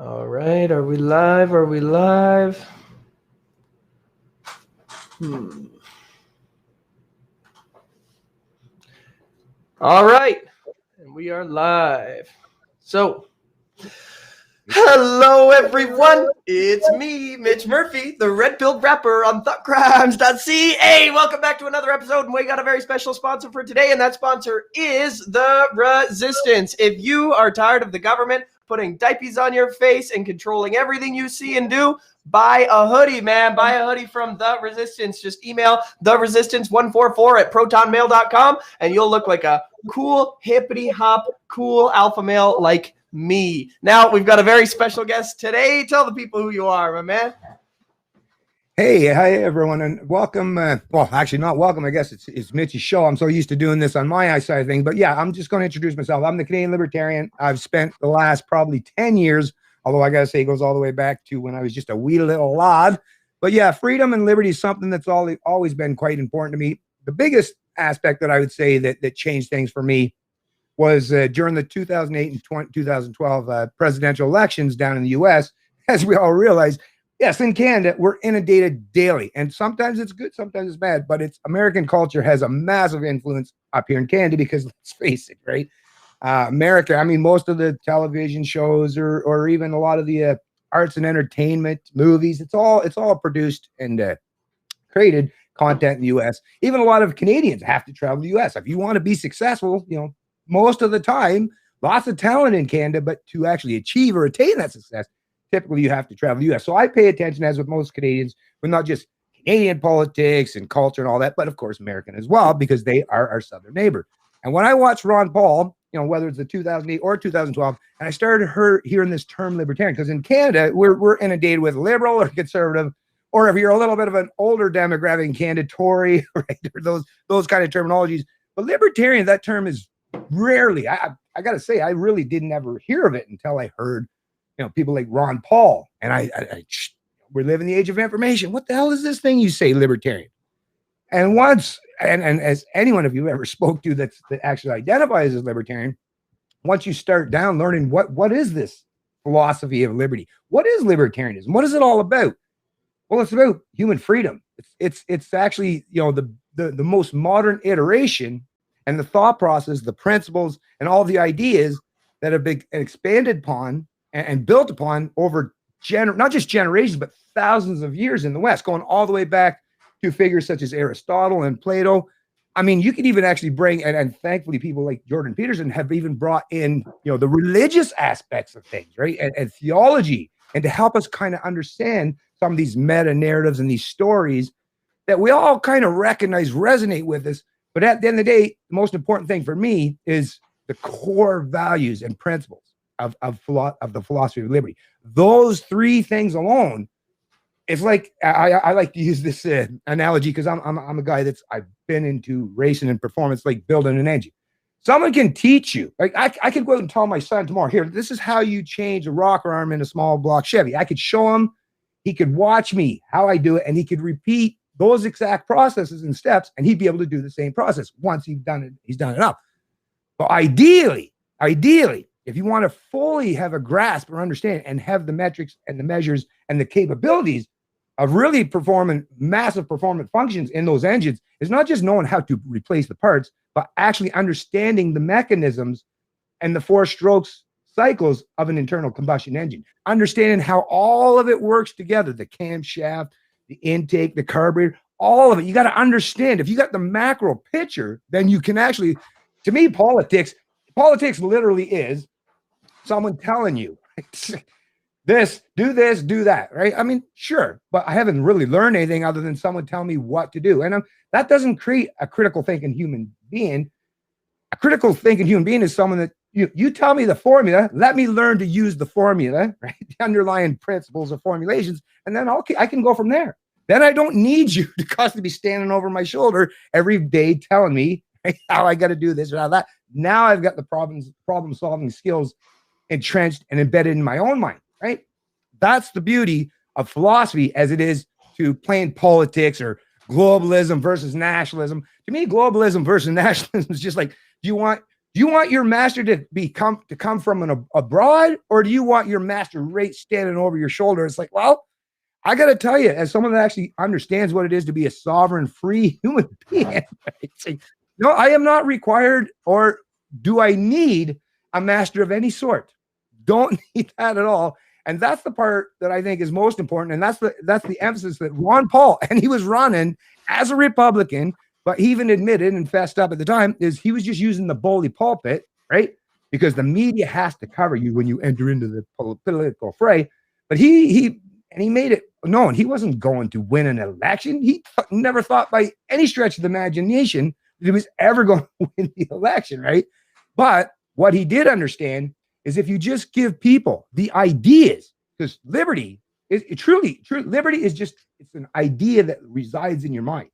All right, are we live? Are we live? All right, and we are live. So, hello everyone, it's me, Mitch Murphy, the Redpill rapper on thoughtcrimes.ca. Welcome back to another episode, and we got a very special sponsor for today, and that sponsor is the Resistance. If you are tired of the government putting diapers on your face and controlling everything you see and do, buy a hoodie, man. Buy a hoodie from The Resistance. Just email theresistance144@protonmail.com, and you'll look like a cool, hippity-hop, cool alpha male like me. Now, we've got a very special guest today. Tell the people who you are, my man. Hey, hi everyone, and welcome. Well, actually, not welcome. I guess it's Mitch's show. I'm so used to doing this on my side of things, but yeah, I'm just going to introduce myself. I'm the Canadian Libertarian. I've spent the last probably 10 years, although I gotta say it goes all the way back to when I was just a wee little lad. But yeah, freedom and liberty is something that's always been quite important to me. The biggest aspect that I would say that changed things for me was during the 2008 and 2012 presidential elections down in the U.S. As we all realize, yes, in Canada, we're inundated daily, and sometimes it's good, sometimes it's bad, but American culture has a massive influence up here in Canada because, let's face it, right? America, I mean, most of the television shows or even a lot of the arts and entertainment movies, it's all produced and created content in the U.S. Even a lot of Canadians have to travel to the U.S. If you want to be successful, most of the time, lots of talent in Canada, but to actually achieve or attain that success, typically you have to travel to the U.S. So I pay attention, as with most Canadians, with not just Canadian politics and culture and all that, but of course American as well, because they are our southern neighbor. And when I watched Ron Paul, whether it's the 2008 or 2012, and I started hearing this term libertarian, because in Canada, we're inundated with liberal or conservative, or if you're a little bit of an older demographic in Canada, Tory, right, or those kind of terminologies. But libertarian, that term is rarely, I got to say, I really didn't ever hear of it until I heard people like Ron Paul, and we live in the age of information. What the hell is this thing you say, libertarian? And and as anyone of you ever spoke to that actually identifies as libertarian, once you start down learning what is this philosophy of liberty, what is libertarianism, what is it all about? Well, it's about human freedom. It's actually the most modern iteration, and the thought process, the principles, and all the ideas that have been expanded upon and built upon over not just generations, but thousands of years in the West, going all the way back to figures such as Aristotle and Plato. I mean, you could even actually bring, and thankfully people like Jordan Peterson have even brought in, the religious aspects of things, right? And theology, and to help us kind of understand some of these meta narratives and these stories that we all kind of recognize resonate with us. But at the end of the day, the most important thing for me is the core values and principles of the philosophy of liberty. Those three things alone, it's like, I like to use this analogy because I'm a guy I've been into racing and performance, like building an engine. Someone can teach you. Like I could go out and tell my son tomorrow, here, this is how you change a rocker arm in a small block Chevy. I could show him, he could watch me how I do it, and he could repeat those exact processes and steps, and he'd be able to do the same process. Once he's done it enough. But ideally, if you want to fully have a grasp or understand and have the metrics and the measures and the capabilities of really performing massive performance functions in those engines, is not just knowing how to replace the parts, but actually understanding the mechanisms and the four strokes cycles of an internal combustion engine, understanding how all of it works together, the camshaft, the intake, the carburetor, all of it. You got to understand. If you got the macro picture, then you can actually, to me, politics literally is someone telling you this, do that, right? I mean, sure, but I haven't really learned anything other than someone telling me what to do. And that doesn't create a critical thinking human being. A critical thinking human being is someone that you tell me the formula, let me learn to use the formula, right? The underlying principles or formulations, and then I can go from there. Then I don't need you to constantly be standing over my shoulder every day telling me, right, how I got to do this or how that. Now I've got the problem solving skills entrenched and embedded in my own mind, right? That's the beauty of philosophy as it is to playing politics or globalism versus nationalism. To me, globalism versus nationalism is just like, do you want Do you want your master to come from abroad, or do you want your master right standing over your shoulder? It's like, well, I got to tell you, as someone that actually understands what it is to be a sovereign, free human being, it's like, no, I am not required, or do I need a master of any sort? Don't need that at all. And that's the part that I think is most important. And that's the emphasis that Ron Paul, and he was running as a Republican, but he even admitted and fessed up at the time, is he was just using the bully pulpit, right? Because the media has to cover you when you enter into the political fray. But he made it known he wasn't going to win an election. He never thought by any stretch of the imagination that he was ever going to win the election, right? But what he did understand is if you just give people the ideas, because liberty is truly liberty is just, it's an idea that resides in your mind.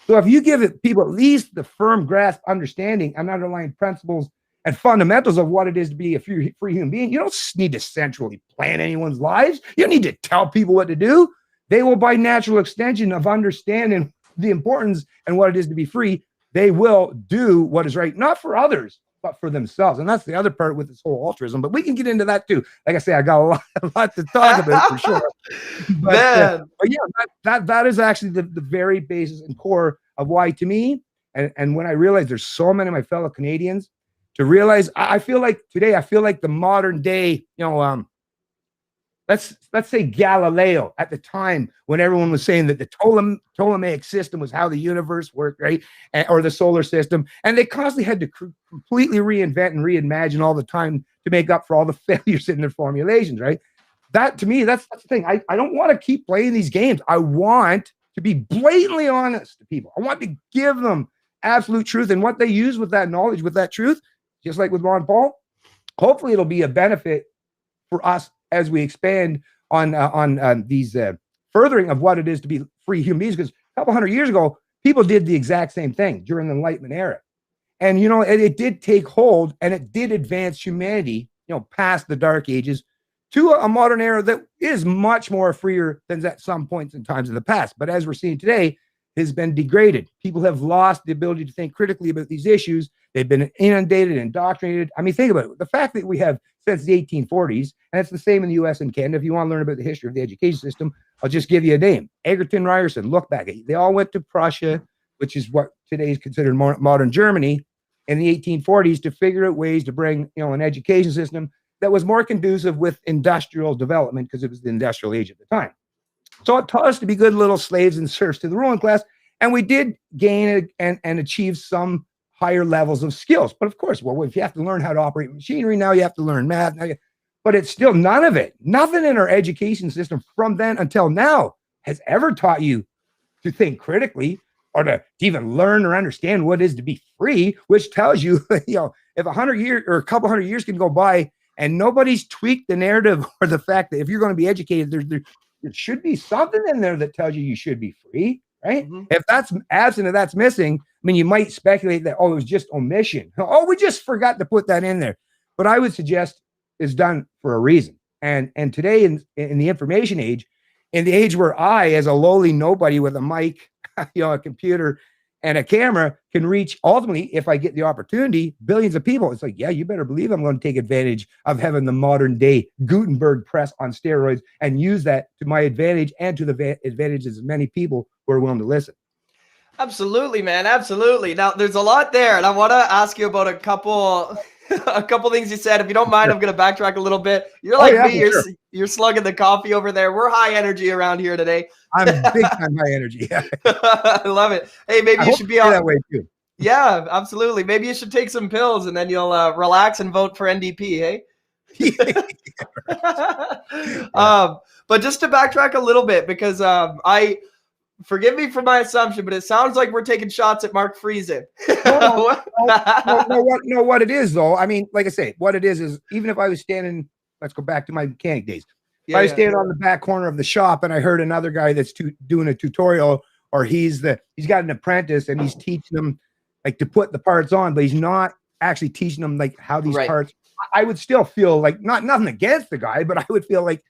So if you give people at least the firm grasp understanding and underlying principles and fundamentals of what it is to be a free human being, you don't need to centrally plan anyone's lives. You don't need to tell people what to do. They will, by natural extension of understanding the importance and what it is to be free, they will do what is right, not for others, but for themselves. And that's the other part with this whole altruism. But we can get into that too. Like I say, I got a lot to talk about for sure. But yeah, that is actually the very basis and core of why, to me, and when I realized there's so many of my fellow Canadians, to realize, I feel like today, I feel like the modern day, let's say Galileo at the time when everyone was saying that the Ptolemaic system was how the universe worked, right? Or the solar system. And they constantly had to completely reinvent and reimagine all the time to make up for all the failures in their formulations, right? That, to me, that's the thing. I don't want to keep playing these games. I want to be blatantly honest to people. I want to give them absolute truth, and what they use with that knowledge, with that truth, just like with Ron Paul, hopefully it'll be a benefit for us as we expand on these furthering of what it is to be free human beings. Because a couple hundred years ago, people did the exact same thing during the Enlightenment era. And, it did take hold, and it did advance humanity, past the Dark Ages to a modern era that is much more freer than at some points in times in the past. But as we're seeing today, has been degraded. People have lost the ability to think critically about these issues. They've been inundated, indoctrinated. I mean, think about it. The fact that we have since the 1840s, and it's the same in the US and Canada. If you want to learn about the history of the education system, I'll just give you a name. Egerton, Ryerson, look back. They all went to Prussia, which is what today is considered modern Germany, in the 1840s to figure out ways to bring, an education system that was more conducive with industrial development, because it was the industrial age at the time. So it taught us to be good little slaves and serfs to the ruling class. And we did gain and achieve some higher levels of skills. But of course, if you have to learn how to operate machinery, now you have to learn math. But it's still nothing in our education system from then until now has ever taught you to think critically or to even learn or understand what it is to be free, which tells you, if 100 years or a couple hundred years can go by and nobody's tweaked the narrative or the fact that if you're going to be educated, there should be something in there that tells you should be free, right? Mm-hmm. If that's absent or that's missing, I mean, you might speculate that, it was just omission. We just forgot to put that in there. But I would suggest it's done for a reason. And today in the information age, in the age where I, as a lowly nobody with a mic, a computer and a camera, can reach, ultimately, if I get the opportunity, billions of people. It's like, yeah, you better believe I'm going to take advantage of having the modern day Gutenberg press on steroids and use that to my advantage and to the advantages of many people who are willing to listen. Absolutely, man. Absolutely. Now, there's a lot there, and I want to ask you about a couple things you said. If you don't mind, I'm going to backtrack a little bit. You're like me. You're slugging the coffee over there. We're high energy around here today. I'm big time high energy. Yeah. I love it. Hey, maybe you should be that way too. Yeah, absolutely. Maybe you should take some pills and then you'll relax and vote for NDP, hey? But just to backtrack a little bit, because forgive me for my assumption, but it sounds like we're taking shots at Mark Friesen. No, what it is though, I mean, like I say, what it is even if I was standing, let's go back to my mechanic days. If I was standing on the back corner of the shop and I heard another guy that's doing a tutorial, or he's got an apprentice and he's teaching them like to put the parts on, but he's not actually teaching them like how these parts, I would still feel like nothing against the guy, but I would feel like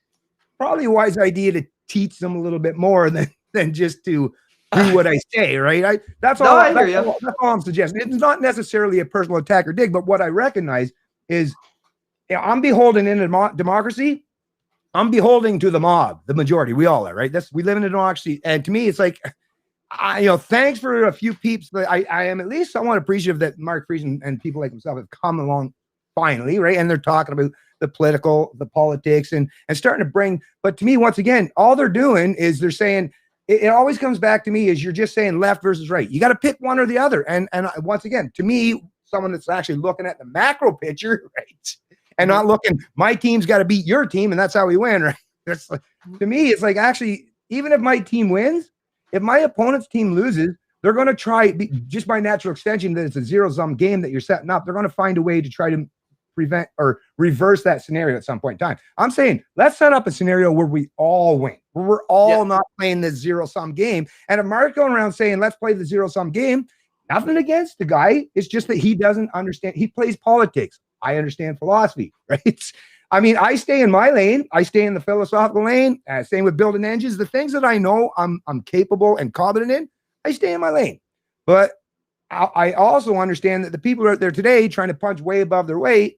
probably a wise idea to teach them a little bit more than just to do what I say, right? That's all. No, I hear you. That's all I'm suggesting. It's not necessarily a personal attack or dig, but what I recognize is, I'm beholden in a democracy. I'm beholden to the mob, the majority. We all are, right? We live in a democracy, and to me, it's like, thanks for a few peeps. But I am at least somewhat appreciative that Mark Friesen and people like himself have come along finally, right? And they're talking about the politics, and starting to bring. But to me, once again, all they're doing is they're saying. It always comes back to me is you're just saying left versus right. You got to pick one or the other. And once again, to me, someone that's actually looking at the macro picture, right, and not looking, my team's got to beat your team, and that's how we win, right? That's like, to me, it's like, actually, even if my team wins, if my opponent's team loses, they're going to try, just by natural extension, that it's a zero-sum game that you're setting up. They're going to find a way to try to prevent or reverse that scenario at some point in time. I'm saying let's set up a scenario where we all win, where we're all not playing this zero-sum game. And if Mark's going around saying let's play the zero-sum game, nothing against the guy. It's just that he doesn't understand. He plays politics. I understand philosophy, right? I mean, I stay in my lane. I stay in the philosophical lane. Same with building engines. The things that I know I'm capable and competent in, I stay in my lane. But I also understand that the people out there today trying to punch way above their weight.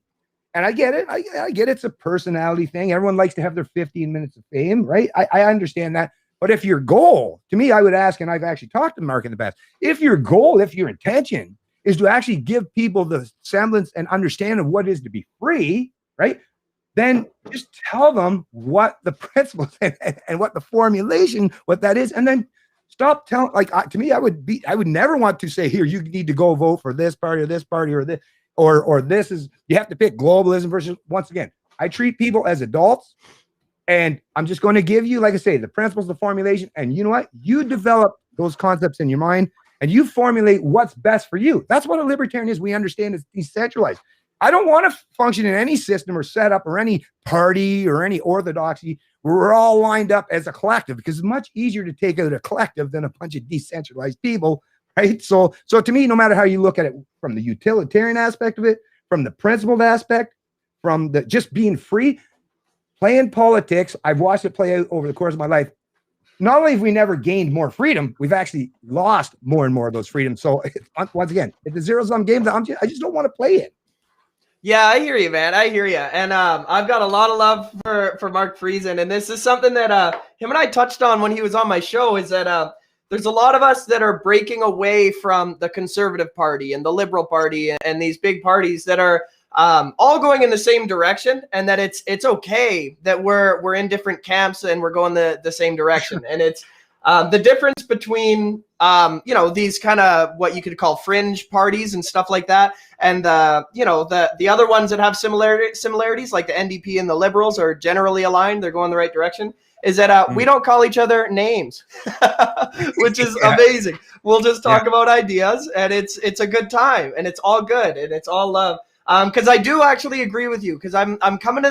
And I get it. I get it's a personality thing. Everyone likes to have their 15 minutes of fame, right? I understand that. But if your goal, to me, I would ask, and I've actually talked to Mark in the past, if your goal, if your intention is to actually give people the semblance and understanding of what it is to be free, right? Then just tell them what the principles and what the formulation, what that is. And then stop telling, to me, I would never want to say, here, you need to go vote for this party or this party or this. Or this is, you have to pick globalism versus, once again, I treat people as adults, and I'm just going to give you, like I say, the principles, the formulation, and you know what? You develop those concepts in your mind, and you formulate what's best for you. That's what a libertarian is. We understand it's decentralized. I don't want to function in any system or setup or any party or any orthodoxy where we're all lined up as a collective, because it's much easier to take out a collective than a bunch of decentralized people. Right. So to me, no matter how you look at it, from the utilitarian aspect of it, from the principled aspect, from the just being free, playing politics, I've watched it play out over the course of my life. Not only have we never gained more freedom, we've actually lost more and more of those freedoms. So once again, it's a zero-sum game that I just don't want to play it. Yeah, I hear you, man. I hear you. And I've got a lot of love for Mark Friesen. And this is something that him and I touched on when he was on my show, is that there's a lot of us that are breaking away from the Conservative Party and the Liberal Party and these big parties that are all going in the same direction, and that it's okay that we're in different camps and we're going the same direction. And it's the difference between these kind of what you could call fringe parties and stuff like that, and the other ones that have similarities, like the NDP and the Liberals, are generally aligned. They're going the right direction. Is that we don't call each other names, which is amazing. We'll just talk about ideas, and it's a good time, and it's all good, and it's all love. Because I do actually agree with you, because I'm coming to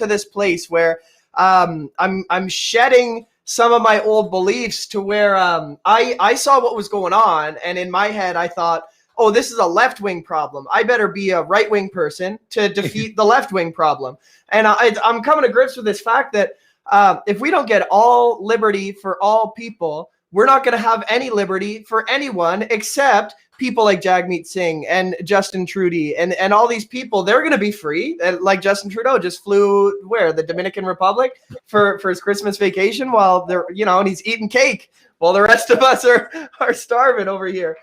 this place where I'm shedding some of my old beliefs, to where I saw what was going on, and in my head I thought, oh, this is a left-wing problem. I better be a right-wing person to defeat the left-wing problem. And I'm coming to grips with this fact that if we don't get all liberty for all people, we're not going to have any liberty for anyone except people like Jagmeet Singh and Justin Trudeau and all these people. They're going to be free. Like Justin Trudeau just flew the Dominican Republic for his Christmas vacation, while they're, and he's eating cake while the rest of us are starving over here.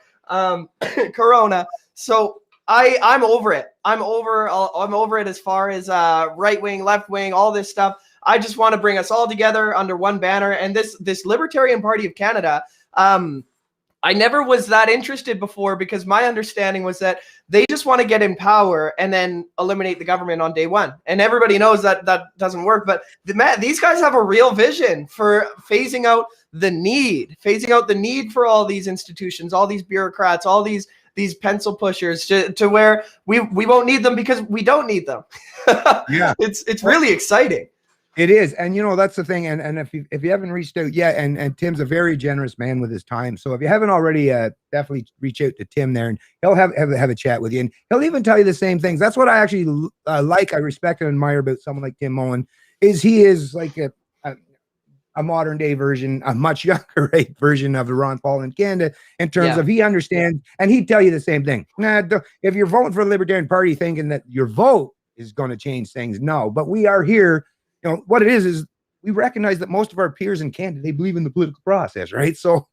Corona. So I'm over it. I'm over it as far as right wing, left wing, all this stuff. I just want to bring us all together under one banner. And this Libertarian Party of Canada, I never was that interested before, because my understanding was that they just want to get in power and then eliminate the government on day one. And everybody knows that doesn't work. But these guys have a real vision for phasing out the need for all these institutions, all these bureaucrats, all these pencil pushers, to where we won't need them because we don't need them. Yeah, it's really exciting. It is. And that's the thing. And if you haven't reached out yet, and Tim's a very generous man with his time. So if you haven't already, definitely reach out to Tim there, and he'll have a chat with you. And he'll even tell you the same things. That's what I actually like, I respect and admire about someone like Tim Mullen, is he is like a modern day version, a much younger version of the Ron Paul in Canada, in terms of he understands, and he'd tell you the same thing. If you're voting for the Libertarian Party thinking that your vote is going to change things, no. But we are here, what it is we recognize that most of our peers in Canada, they believe in the political process, right? So,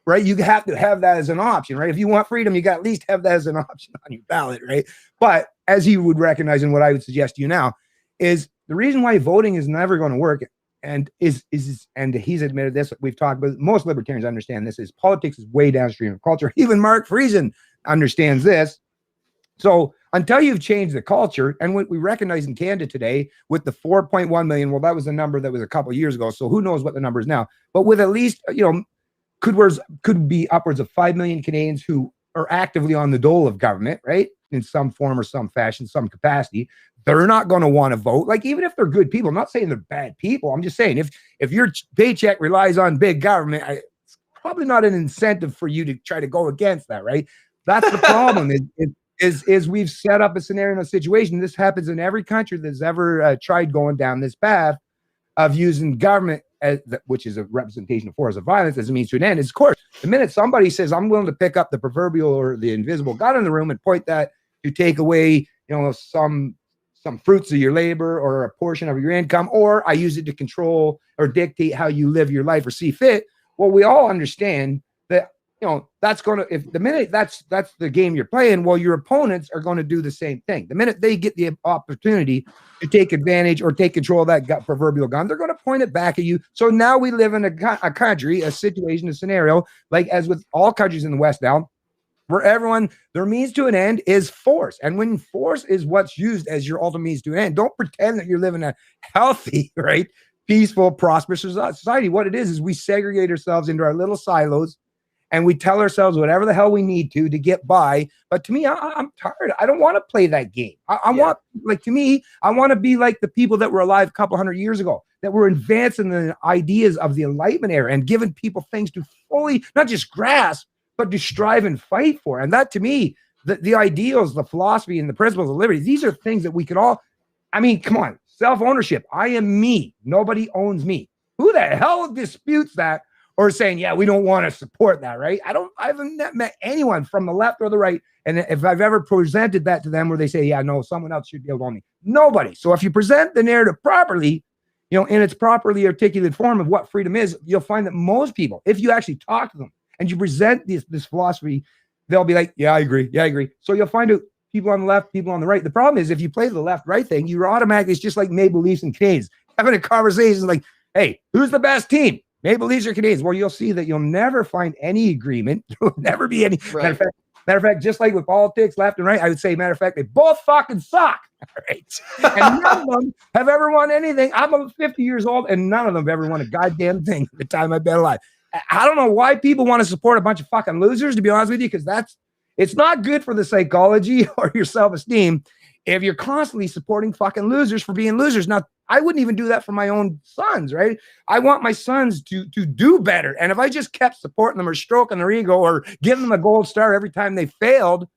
right, you have to have that as an option, right? If you want freedom, you got to at least have that as an option on your ballot, right? But as he would recognize, and what I would suggest to you now, is the reason why voting is never going to work, and and he's admitted this, we've talked about, most libertarians understand this, is politics is way downstream of culture. Even Mark Friesen understands this. So until you've changed the culture, and what we recognize in Canada today with the 4.1 million, well, that was the number that was a couple of years ago, so who knows what the number is now, but with at least, could be upwards of 5 million Canadians who are actively on the dole of government, right? In some form or some fashion, some capacity. They're not going to want to vote. Like, even if they're good people, I'm not saying they're bad people. I'm just saying if your paycheck relies on big government, it's probably not an incentive for you to try to go against that, right? That's the problem. is we've set up a scenario and a situation. This happens in every country that's ever tried going down this path of using government, which is a representation of force of violence, as a means to an end. Is, of course, the minute somebody says, I'm willing to pick up the proverbial or the invisible gun in the room and point that to take away, some fruits of your labor or a portion of your income, or I use it to control or dictate how you live your life or see fit. Well, we all understand that, that's going to, if the minute that's the game you're playing, well, your opponents are going to do the same thing. The minute they get the opportunity to take advantage or take control of that proverbial gun, they're going to point it back at you. So now we live in a country, a situation, a scenario, like as with all countries in the West now, where everyone, their means to an end is force. And when force is what's used as your ultimate means to an end, don't pretend that you're living a healthy, right, peaceful, prosperous society. What it is we segregate ourselves into our little silos, and we tell ourselves whatever the hell we need to get by. But to me, I'm tired. I don't want to play that game. I want, to me, I want to be like the people that were alive a couple hundred years ago, that were advancing the ideas of the Enlightenment era and giving people things to fully, not just grasp, but to strive and fight for. And that, to me, the ideals, the philosophy, and the principles of liberty, these are things that we could all, come on, self-ownership. I am me. Nobody owns me. Who the hell disputes that? Or saying, yeah, we don't want to support that, right? I haven't met anyone from the left or the right. And if I've ever presented that to them where they say, yeah, no, someone else should be able to own me. Nobody. So if you present the narrative properly, in its properly articulated form of what freedom is, you'll find that most people, if you actually talk to them and you present this philosophy, they'll be like, yeah, I agree. Yeah, I agree. So you'll find out people on the left, people on the right. The problem is if you play the left-right thing, you're automatically, it's just like Maple Leafs and Canadians having a conversation like, hey, who's the best team? Maple Leafs or Canadians? Well, you'll see that you'll never find any agreement. There will never be any. Right. Matter of fact, just like with politics, left and right, I would say, matter of fact, they both fucking suck. Right? And none of them have ever won anything. I'm 50 years old, and none of them have ever won a goddamn thing at the time I've been alive. I don't know why people want to support a bunch of fucking losers, to be honest with you, because it's not good for the psychology or your self-esteem if you're constantly supporting fucking losers for being losers. Now, I wouldn't even do that for my own sons, right? I want my sons to do better. And if I just kept supporting them or stroking their ego or giving them a gold star every time they failed,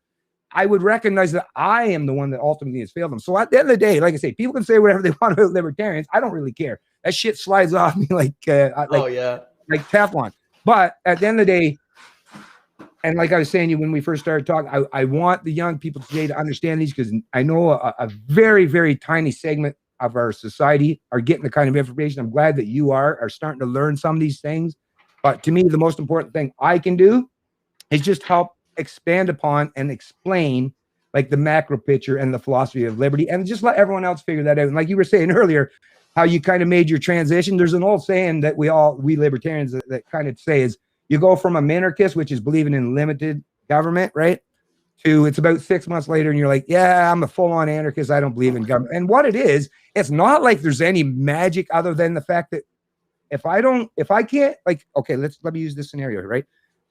I would recognize that I am the one that ultimately has failed them. So at the end of the day, like I say, people can say whatever they want about libertarians. I don't really care. That shit slides off me like Teflon. But at the end of the day, and like I was saying to you when we first started talking, I want the young people today to understand these, because I know a very, very tiny segment of our society are getting the kind of information. I'm glad that you are starting to learn some of these things. But to me, the most important thing I can do is just help expand upon and explain like the macro picture and the philosophy of liberty, and just let everyone else figure that out. And like you were saying earlier, how you kind of made your transition. There's an old saying that we libertarians that kind of say is, you go from a minarchist, which is believing in limited government, right, to it's about 6 months later and you're like, yeah, I'm a full-on anarchist. I don't believe in government. And what it is, it's not like there's any magic other than the fact that if I can't, like, okay, let me use this scenario, right?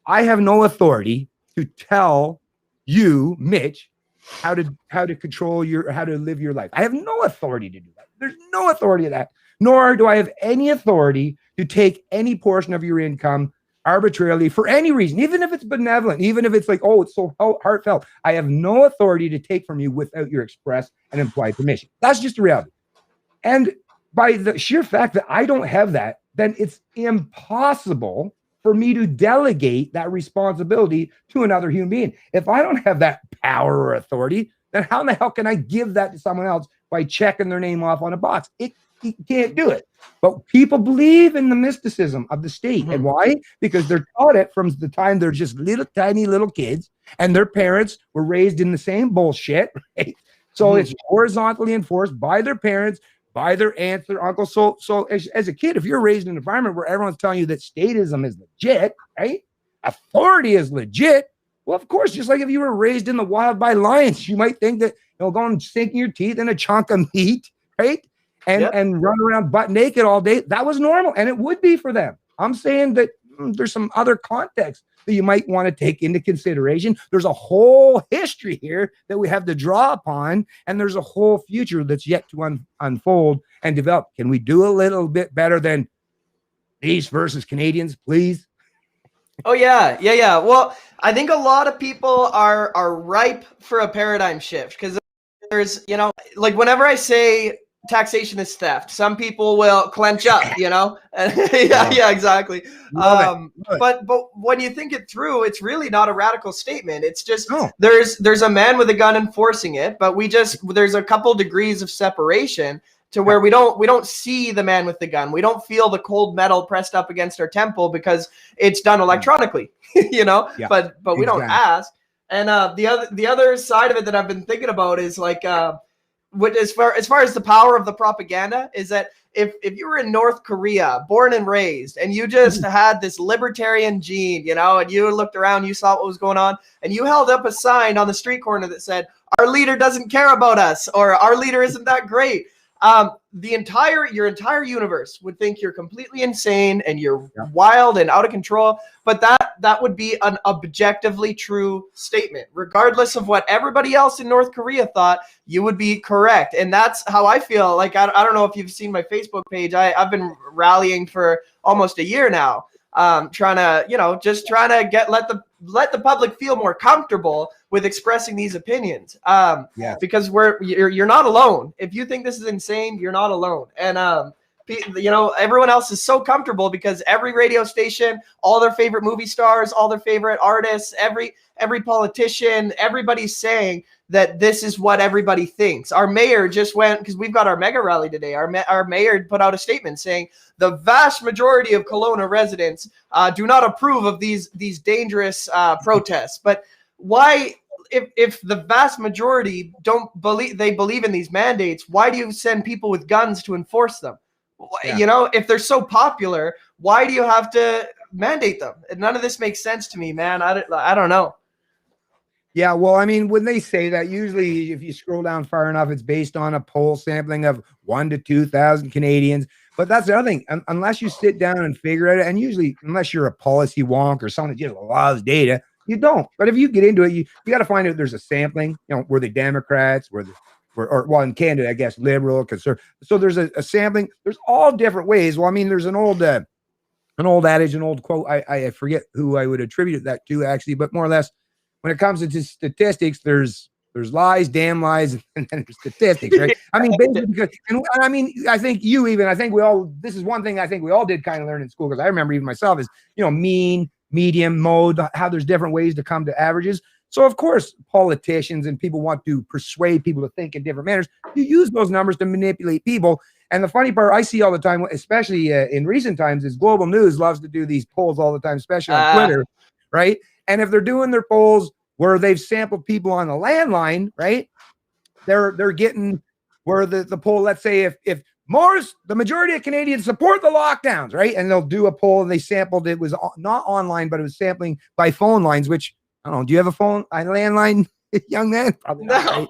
I have no authority to tell you, Mitch, how to control how to live your life. I have no authority to do that. There's no authority to that. Nor do I have any authority to take any portion of your income arbitrarily for any reason, even if it's benevolent, even if it's like, oh, it's so heartfelt. I have no authority to take from you without your express and implied permission. That's just the reality. And by the sheer fact that I don't have that, then it's impossible for me to delegate that responsibility to another human being. If I don't have that power or authority, then how in the hell can I give that to someone else by checking their name off on a box? You can't do it. But people believe in the mysticism of the state. Mm-hmm. And why? Because they're taught it from the time they're just little tiny little kids, and their parents were raised in the same bullshit, right? So it's horizontally enforced by their parents, by their aunts, their uncles. So as a kid, if you're raised in an environment where everyone's telling you that statism is legit, right? Authority is legit. Well, of course, just like if you were raised in the wild by lions, you might think that, going sinking your teeth in a chunk of meat, right? And run around butt naked all day, that was normal. And it would be for them. I'm saying that there's some other context that you might want to take into consideration. There's a whole history here that we have to draw upon, and there's a whole future that's yet to unfold and develop. Can we do a little bit better than these versus Canadians, please? Oh yeah. Well, I think a lot of people are ripe for a paradigm shift, because there's, like whenever I say taxation is theft, some people will clench up, yeah, exactly. But when you think it through, it's really not a radical statement. It's just there's a man with a gun enforcing it, but there's a couple degrees of separation to where we don't see the man with the gun. We don't feel the cold metal pressed up against our temple because it's done electronically, but we don't ask. And the other side of it that I've been thinking about is like, as far as the power of the propaganda, is that if you were in North Korea, born and raised, and you just had this libertarian gene, and you looked around, you saw what was going on, and you held up a sign on the street corner that said, "Our leader doesn't care about us," or "Our leader isn't that great," your entire universe would think you're completely insane and you're wild and out of control. But that would be an objectively true statement. Regardless of what everybody else in North Korea thought, you would be correct. And that's how I feel. Like, I don't know if you've seen my Facebook page. I've been rallying for almost a year now, trying to let the public feel more comfortable with expressing these opinions. Because you're not alone. If you think this is insane, you're not alone. And everyone else is so comfortable because every radio station, all their favorite movie stars, all their favorite artists, every politician, everybody's saying that this is what everybody thinks. Our mayor just went, because we've got our mega rally today. Our mayor put out a statement saying the vast majority of Kelowna residents do not approve of these dangerous protests. But why, if the vast majority believe in these mandates, why do you send people with guns to enforce them? If they're so popular, why do you have to mandate them? None of this makes sense to me, man. I don't know. Yeah, well, I mean, when they say that, usually if you scroll down far enough, it's based on a poll sampling of 1,000 to 2,000 Canadians. But that's the other thing. Unless you sit down and figure it out, and usually, unless you're a policy wonk or someone that just loves data, you don't. But if you get into it, you got to find out there's a sampling. Were they Democrats? Well, in Canada, I guess, liberal, conservative. So there's a sampling. There's all different ways. Well, I mean, there's an old adage, an old quote. I forget who I would attribute that to, actually, but more or less, when it comes to statistics, there's lies, damn lies, and then there's statistics, right? I mean, basically, because, and I mean, I think we all, this is one thing I think we all did kind of learn in school, because I remember even myself is, mean, medium, mode, how there's different ways to come to averages. So, of course, politicians and people want to persuade people to think in different manners. You use those numbers to manipulate people. And the funny part I see all the time, especially in recent times, is Global News loves to do these polls all the time, especially on Twitter, right? And if they're doing their polls where they've sampled people on the landline, right, they're getting where the poll, let's say if the majority of Canadians support the lockdowns, right? And they'll do a poll and they sampled, it was not online, but it was sampling by phone lines, which, I don't know, do you have a landline, young man? Probably not, right?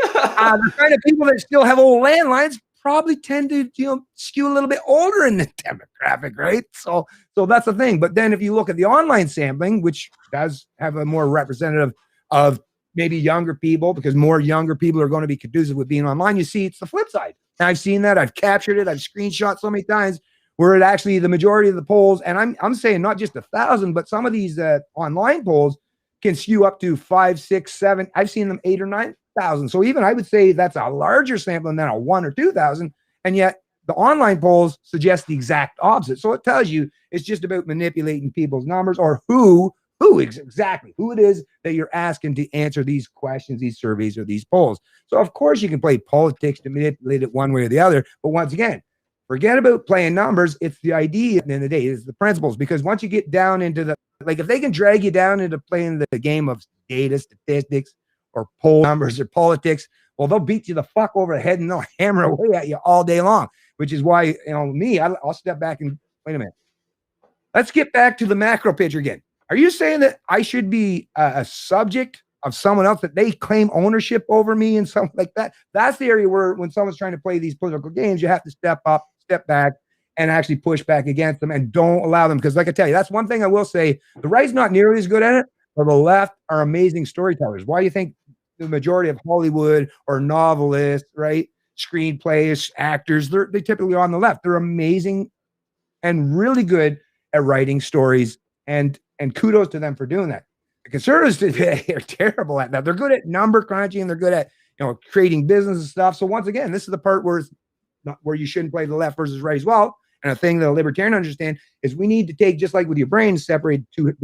The kind of people that still have old landlines probably tend to, skew a little bit older in the demographic, right? So that's the thing. But then if you look at the online sampling, which does have a more representative of maybe younger people, because more younger people are going to be conducive with being online, you see it's the flip side. And I've seen that. I've captured it. I've screenshot so many times where it actually, the majority of the polls, and I'm saying not just 1,000, but some of these online polls can skew up to 5, 6, 7. I've seen them 8 or 9,000. So even I would say that's a larger sampling than a 1 or 2,000. And yet the online polls suggest the exact opposite. So it tells you it's just about manipulating people's numbers, or who exactly who it is that you're asking to answer these questions, these surveys, or these polls. So of course you can play politics to manipulate it one way or the other. But once again, forget about playing numbers. It's the idea at the end of the day, it's the principles. Because once you get down into the, like, if they can drag you down into playing the game of data, statistics, or poll numbers, or politics, well, they'll beat you the fuck over the head and they'll hammer away at you all day long. Which is why, I'll step back and wait a minute. Let's get back to the macro picture again. Are you saying that I should be a subject of someone else, that they claim ownership over me and something like that? That's the area where, when someone's trying to play these political games, you have to step up, step back, and actually push back against them, and don't allow them. Because like I tell you, that's one thing I will say, the right's not nearly as good at it, but the left are amazing storytellers. Why do you think the majority of Hollywood or novelists, right, screenplays, actors, they typically are on the left? They're amazing and really good at writing stories, and kudos to them for doing that. The conservatives are terrible at that. They're good at number crunching, and they're good at creating business and stuff. So once again, this is the part where it's not where you shouldn't play the left versus right as well. And a thing that a libertarian understand is we need to take, just like with your brain, separate two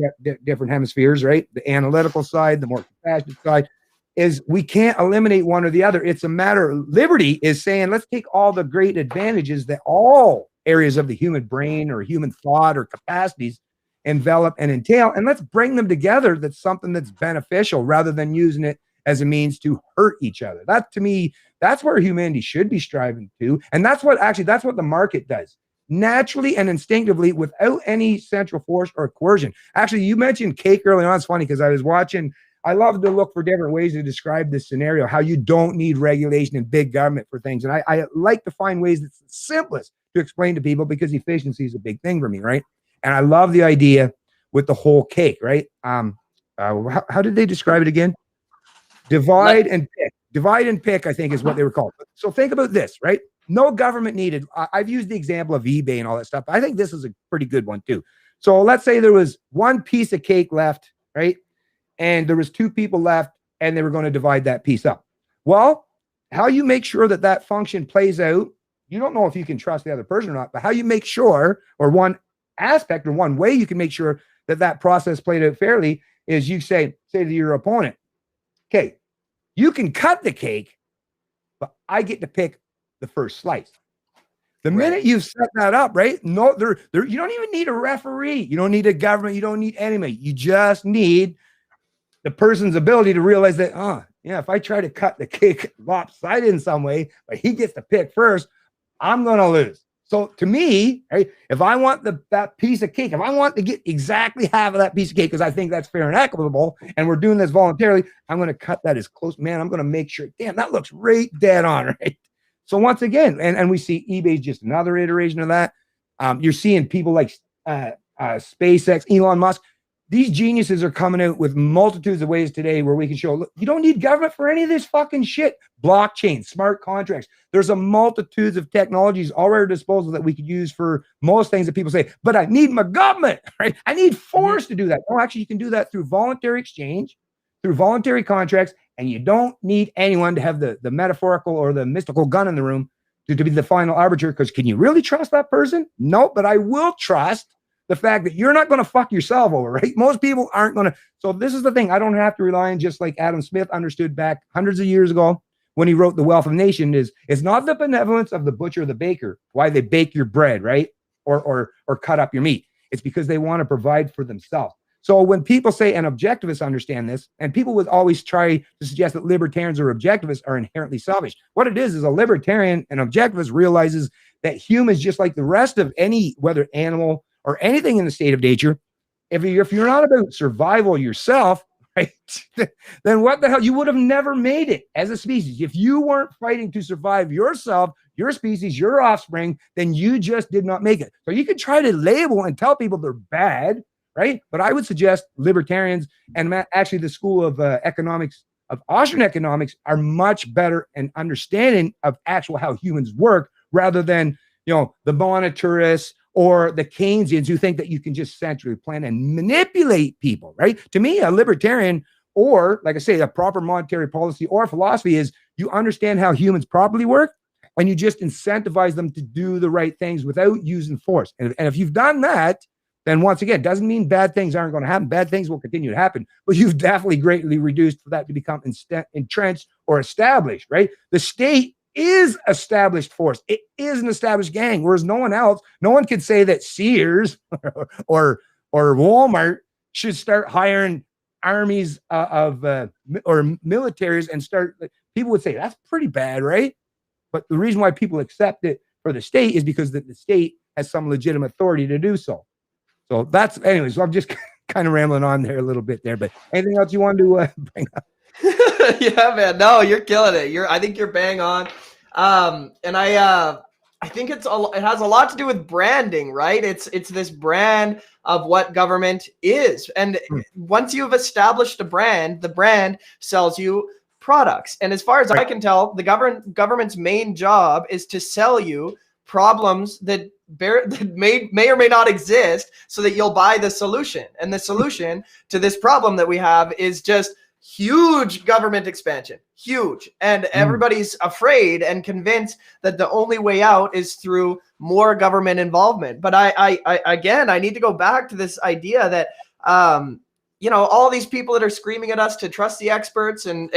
different hemispheres, right? The analytical side, the more compassionate side. Is we can't eliminate one or the other. It's a matter of liberty is saying, let's take all the great advantages that all areas of the human brain or human thought or capacities envelop and entail, and let's bring them together. That's something that's beneficial, rather than using it as a means to hurt each other. That, to me, that's where humanity should be striving to. And that's what the market does, naturally and instinctively, without any central force or coercion. Actually, you mentioned cake early on. It's funny because I love to look for different ways to describe this scenario, how you don't need regulation and big government for things. And I like to find ways that's the simplest to explain to people, because efficiency is a big thing for me, right? And I love the idea with the whole cake, right? How did they describe it again? Divide and pick. Divide and pick, I think, is what they were called. So think about this, right? No government needed. I've used the example of eBay and all that stuff. I think this is a pretty good one too. So let's say there was one piece of cake left, right? And there was two people left, and they were going to divide that piece up. Well, how you make sure that that function plays out, you don't know if you can trust the other person or not, but how you make sure, or one aspect or one way you can make sure that that process played out fairly, is you say to your opponent, okay, you can cut the cake, but I get to pick the first slice. The minute you've set that up, right? No, you don't even need a referee. You don't need a government. You don't need anybody. You just need the person's ability to realize that, if I try to cut the cake lopsided in some way, but he gets to pick first, I'm going to lose. So to me, right, if I want that piece of cake, if I want to get exactly half of that piece of cake, because I think that's fair and equitable, and we're doing this voluntarily, I'm going to cut that as close. Man, I'm going to make sure, damn, that looks right dead on, right? So once again, and we see eBay is just another iteration of that. You're seeing people like SpaceX, Elon Musk. These geniuses are coming out with multitudes of ways today where we can show, look, you don't need government for any of this fucking shit. Blockchain, smart contracts. There's a multitudes of technologies all at our disposal that we could use for most things that people say, but I need my government, right? I need force to do that. No, actually, you can do that through voluntary exchange, through voluntary contracts, and you don't need anyone to have the metaphorical or the mystical gun in the room to be the final arbiter, because can you really trust that person? No, but I will trust the fact that you're not going to fuck yourself over, right? Most people aren't going to. So this is the thing. I don't have to rely on, just like Adam Smith understood back hundreds of years ago when he wrote The Wealth of Nations, it's not the benevolence of the butcher or the baker, why they bake your bread, right? Or cut up your meat. It's because they want to provide for themselves. So when people say, and objectivists understand this, and people would always try to suggest that libertarians or objectivists are inherently selfish. What it is a libertarian and objectivist realizes that humans, just like the rest of any, whether animal or anything in the state of nature, if you're not about survival yourself, right, then what the hell? You would have never made it as a species. If you weren't fighting to survive yourself, your species, your offspring, then you just did not make it. So you could try to label and tell people they're bad, right? But I would suggest libertarians and actually the school of economics, of Austrian economics, are much better in understanding of actual how humans work, rather than, the monetarists or the Keynesians who think that you can just centrally plan and manipulate people, right? To me, a libertarian, or like I say, a proper monetary policy or philosophy, is you understand how humans properly work, and you just incentivize them to do the right things without using force. And if you've done that, then once again, doesn't mean bad things aren't going to happen. Bad things will continue to happen, but you've definitely greatly reduced for that to become entrenched or established, right? The state is established force. It is an established gang, whereas no one could say that Sears or Walmart should start hiring armies or militaries and start. People would say that's pretty bad, right? But the reason why people accept it for the state is because the state has some legitimate authority to do so. So that's, anyways, so I'm just kind of rambling on there a little bit there, but anything else you want to bring up? Yeah, man. No, you're killing it. I think you're bang on. And I think it has a lot to do with branding, right? It's this brand of what government is. And once you've established a brand, the brand sells you products. And as far as I can tell, the government's main job is to sell you problems that may or may not exist so that you'll buy the solution. And the solution to this problem that we have is just huge government expansion, huge. And everybody's afraid and convinced that the only way out is through more government involvement. But I need to go back to this idea that, all these people that are screaming at us to trust the experts. And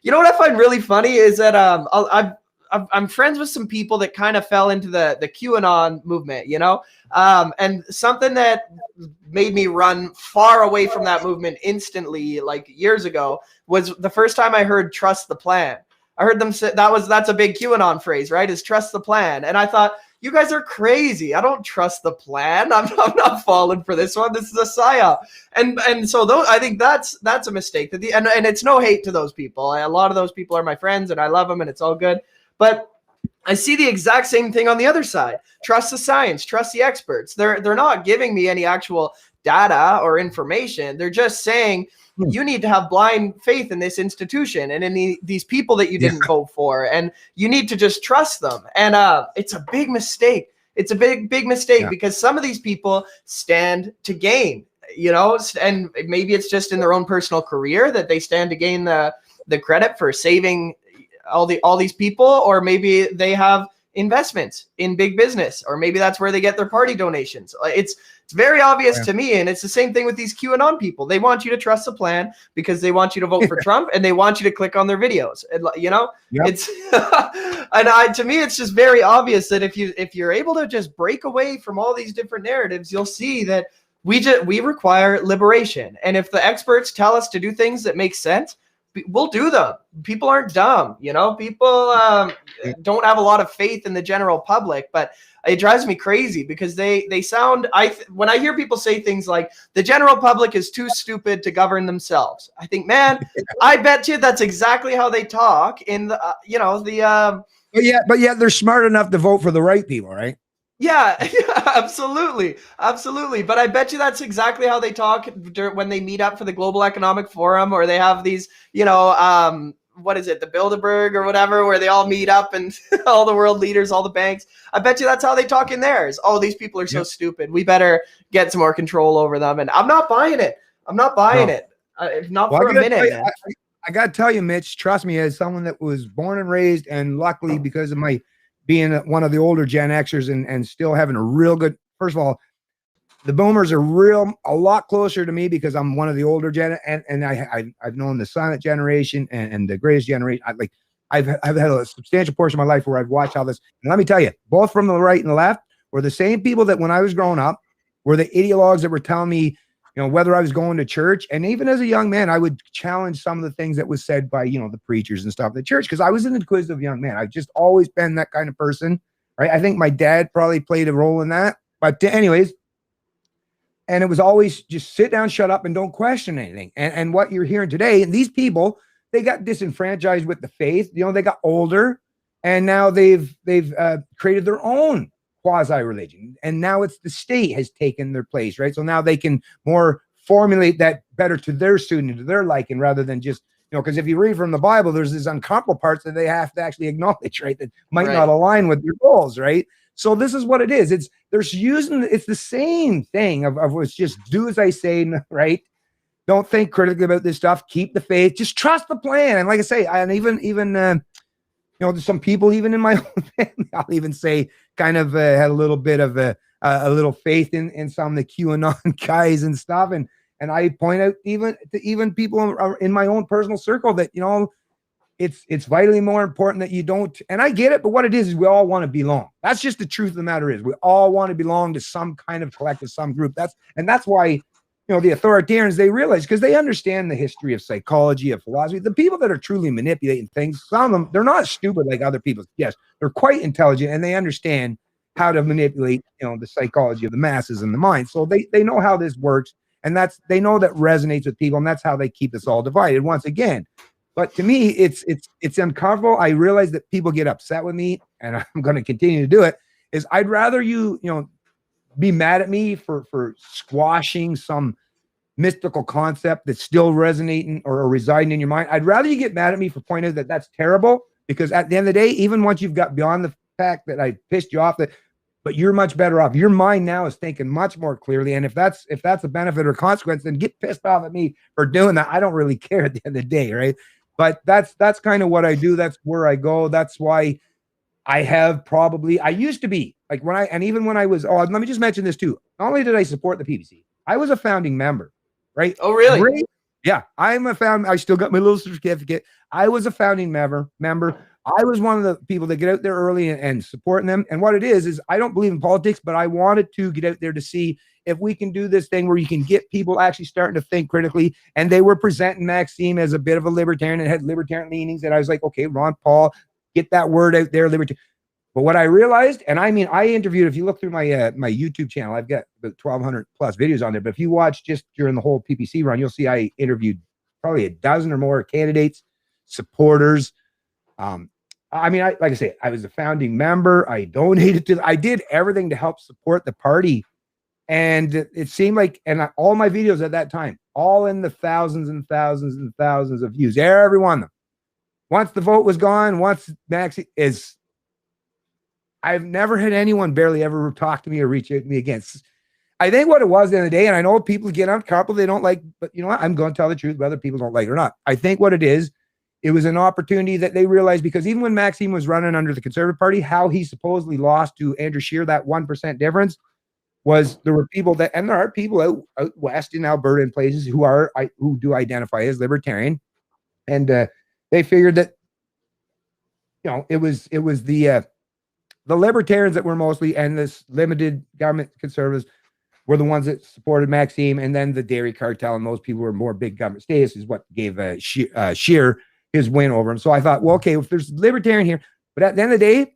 you know what I find really funny is that I'm friends with some people that kind of fell into the QAnon movement, and something that made me run far away from that movement instantly, like years ago, was the first time I heard "trust the plan." I heard them say that's a big QAnon phrase, right? Is trust the plan, and I thought, you guys are crazy. I don't trust the plan. I'm not falling for this one. This is a psyop, and so I think that's a mistake. And it's no hate to those people. A lot of those people are my friends, and I love them, and it's all good. But I see the exact same thing on the other side. Trust the science, trust the experts. They're not giving me any actual data or information. They're just saying you need to have blind faith in this institution and in these people that you didn't vote for, and you need to just trust them. And it's a big mistake. It's a big mistake because some of these people stand to gain, and maybe it's just in their own personal career that they stand to gain the credit for saving all these people, or maybe they have investments in big business, or maybe that's where they get their party donations. It's very obvious to me, and it's the same thing with these QAnon people. They want you to trust the plan because they want you to vote for Trump, and they want you to click on their videos. And it's and to me, it's just very obvious that if you're able to just break away from all these different narratives, you'll see that we require liberation. And if the experts tell us to do things that make sense, we'll do them. People aren't dumb, people don't have a lot of faith in the general public, but it drives me crazy because they sound, when I hear people say things like the general public is too stupid to govern themselves, I think, man, I bet you that's exactly how they talk in the, but yet they're smart enough to vote for the right people, right? Yeah, absolutely. But I bet you that's exactly how they talk when they meet up for the Global Economic Forum, or they have these, what is it, the Bilderberg or whatever, where they all meet up and all the world leaders, all the banks. I bet you that's how they talk in theirs. Oh, these people are so stupid. We better get some more control over them. And I'm not buying it. Not for a minute, man. I got to tell you, Mitch, trust me, as someone that was born and raised, and luckily because of my being one of the older Gen Xers and still having a real good, first of all, the boomers are a lot closer to me because I'm one of the older gen, and I've known the silent generation and the greatest generation. I've had a substantial portion of my life where I've watched all this. And let me tell you, both from the right and the left were the same people that when I was growing up were the ideologues that were telling me, whether I was going to church. And even as a young man, I would challenge some of the things that was said by, the preachers and stuff at the church, because I was an inquisitive young man. I've just always been that kind of person, right? I think my dad probably played a role in that. But anyways, and it was always just sit down, shut up, and don't question anything. And what you're hearing today, and these people, they got disenfranchised with the faith. They got older, and now they've created their own quasi-religion, and now it's the state has taken their place, right? So now they can more formulate that better to their student, to their liking, rather than just, because if you read from the Bible, there's these uncomfortable parts that they have to actually acknowledge, right? That might not align with their goals, right? So this is what it is. It's the same thing of it's just do as I say, right? Don't think critically about this stuff. Keep the faith. Just trust the plan. And like I say, and even there's some people even in my own family, I'll even say, kind of had a little bit of a little faith in some of the QAnon guys and stuff. And I point out even people in my own personal circle that, it's vitally more important that you don't, and I get it, but what it is we all want to belong. That's just the truth of the matter is we all want to belong to some kind of collective, some group. That's why, the authoritarians, they realize, because they understand the history of psychology, of philosophy. The people that are truly manipulating things, some of them, they're not stupid like other people. Yes, they're quite intelligent and they understand how to manipulate, the psychology of the masses and the mind. So they know how this works, and they know that resonates with people, and that's how they keep us all divided once again. But to me, it's uncomfortable. I realize that people get upset with me, and I'm going to continue to do it. Is I'd rather you be mad at me for squashing some mystical concept that's still resonating or residing in your mind. I'd rather you get mad at me for pointing out that that's terrible, because at the end of the day, even once you've got beyond the fact that I pissed you off, but you're much better off. Your mind now is thinking much more clearly. And if that's a benefit or consequence, then get pissed off at me for doing that. I don't really care at the end of the day, right? But that's kind of what I do. That's where I go. That's why I used to be like even when I was, let me just mention this too. Not only did I support the PBC, I was a founding member, right? Oh, really? Great. Yeah. I still got my little certificate. I was a founding member. I was one of the people that get out there early and supporting them. And what it is I don't believe in politics, but I wanted to get out there to see if we can do this thing where you can get people actually starting to think critically. And they were presenting Maxime as a bit of a libertarian and had libertarian leanings. And I was like, okay, Ron Paul, get that word out there, libertarian. But what I realized, and I mean, I interviewed, if you look through my YouTube channel, I've got about 1,200 plus videos on there. But if you watch just during the whole PPC run, you'll see I interviewed probably a dozen or more candidates, supporters. I mean, like I say, I was a founding member. I donated I did everything to help support the party. And it seemed like, and all my videos at that time, all in the thousands and thousands and thousands of views, every one of them. Once the vote was gone, once Max I've never had anyone barely ever talk to me or reach out to me again. I think what it was at the end of the day, and I know people get uncomfortable, they don't like, but you know what? I'm going to tell the truth, whether people don't like it or not. I think what it is, it was an opportunity that they realized, because even when Maxime was running under the Conservative Party, how he supposedly lost to Andrew Scheer, that 1% difference, was there were people that, and there are people out west in Alberta and places who do identify as libertarian, and they figured that it was the libertarians that were mostly, and this limited government conservatives were the ones that supported Maxime, and then the dairy cartel and those people were more big government status is what gave Scheer his win over him. So I thought, well, okay, if there's libertarian here, but at the end of the day,